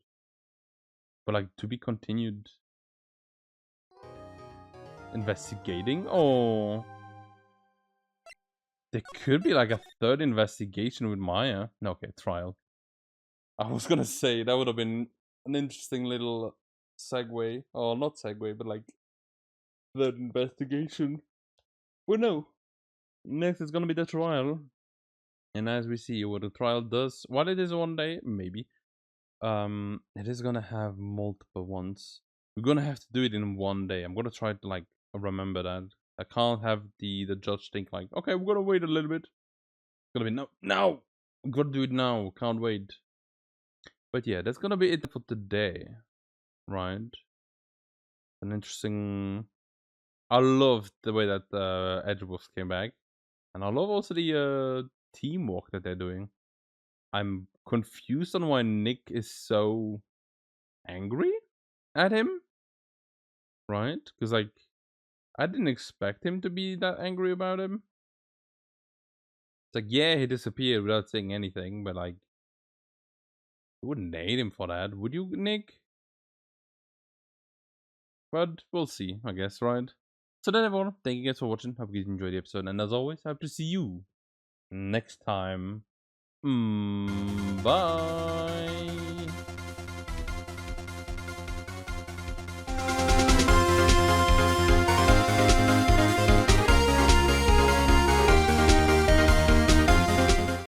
But like, to be continued... investigating? Oh... There could be like a third investigation with Maya. No, okay, trial. I was gonna say, that would have been an interesting little segue. Or not segue, but like... that investigation. Well, no. Next is gonna be the trial, and as we see, what the trial does, what it is one day, maybe. It is gonna have multiple ones. We're gonna have to do it in one day. I'm gonna try to like remember that. I can't have the judge think like, okay, we're gonna wait a little bit. It's gonna be no, now. We gotta do it now. Can't wait. But yeah, that's gonna be it for today, right? An interesting. I love the way that Edgewolves came back, and I love also the teamwork that they're doing. I'm confused on why Nick is so angry at him, right? Because like I didn't expect him to be that angry about him. It's like, yeah, he disappeared without saying anything, but like you wouldn't hate him for that, would you, Nick? But we'll see, I guess, right? So then everyone, thank you guys for watching. Hope you guys enjoyed the episode, and as always, I hope to see you next time. Bye.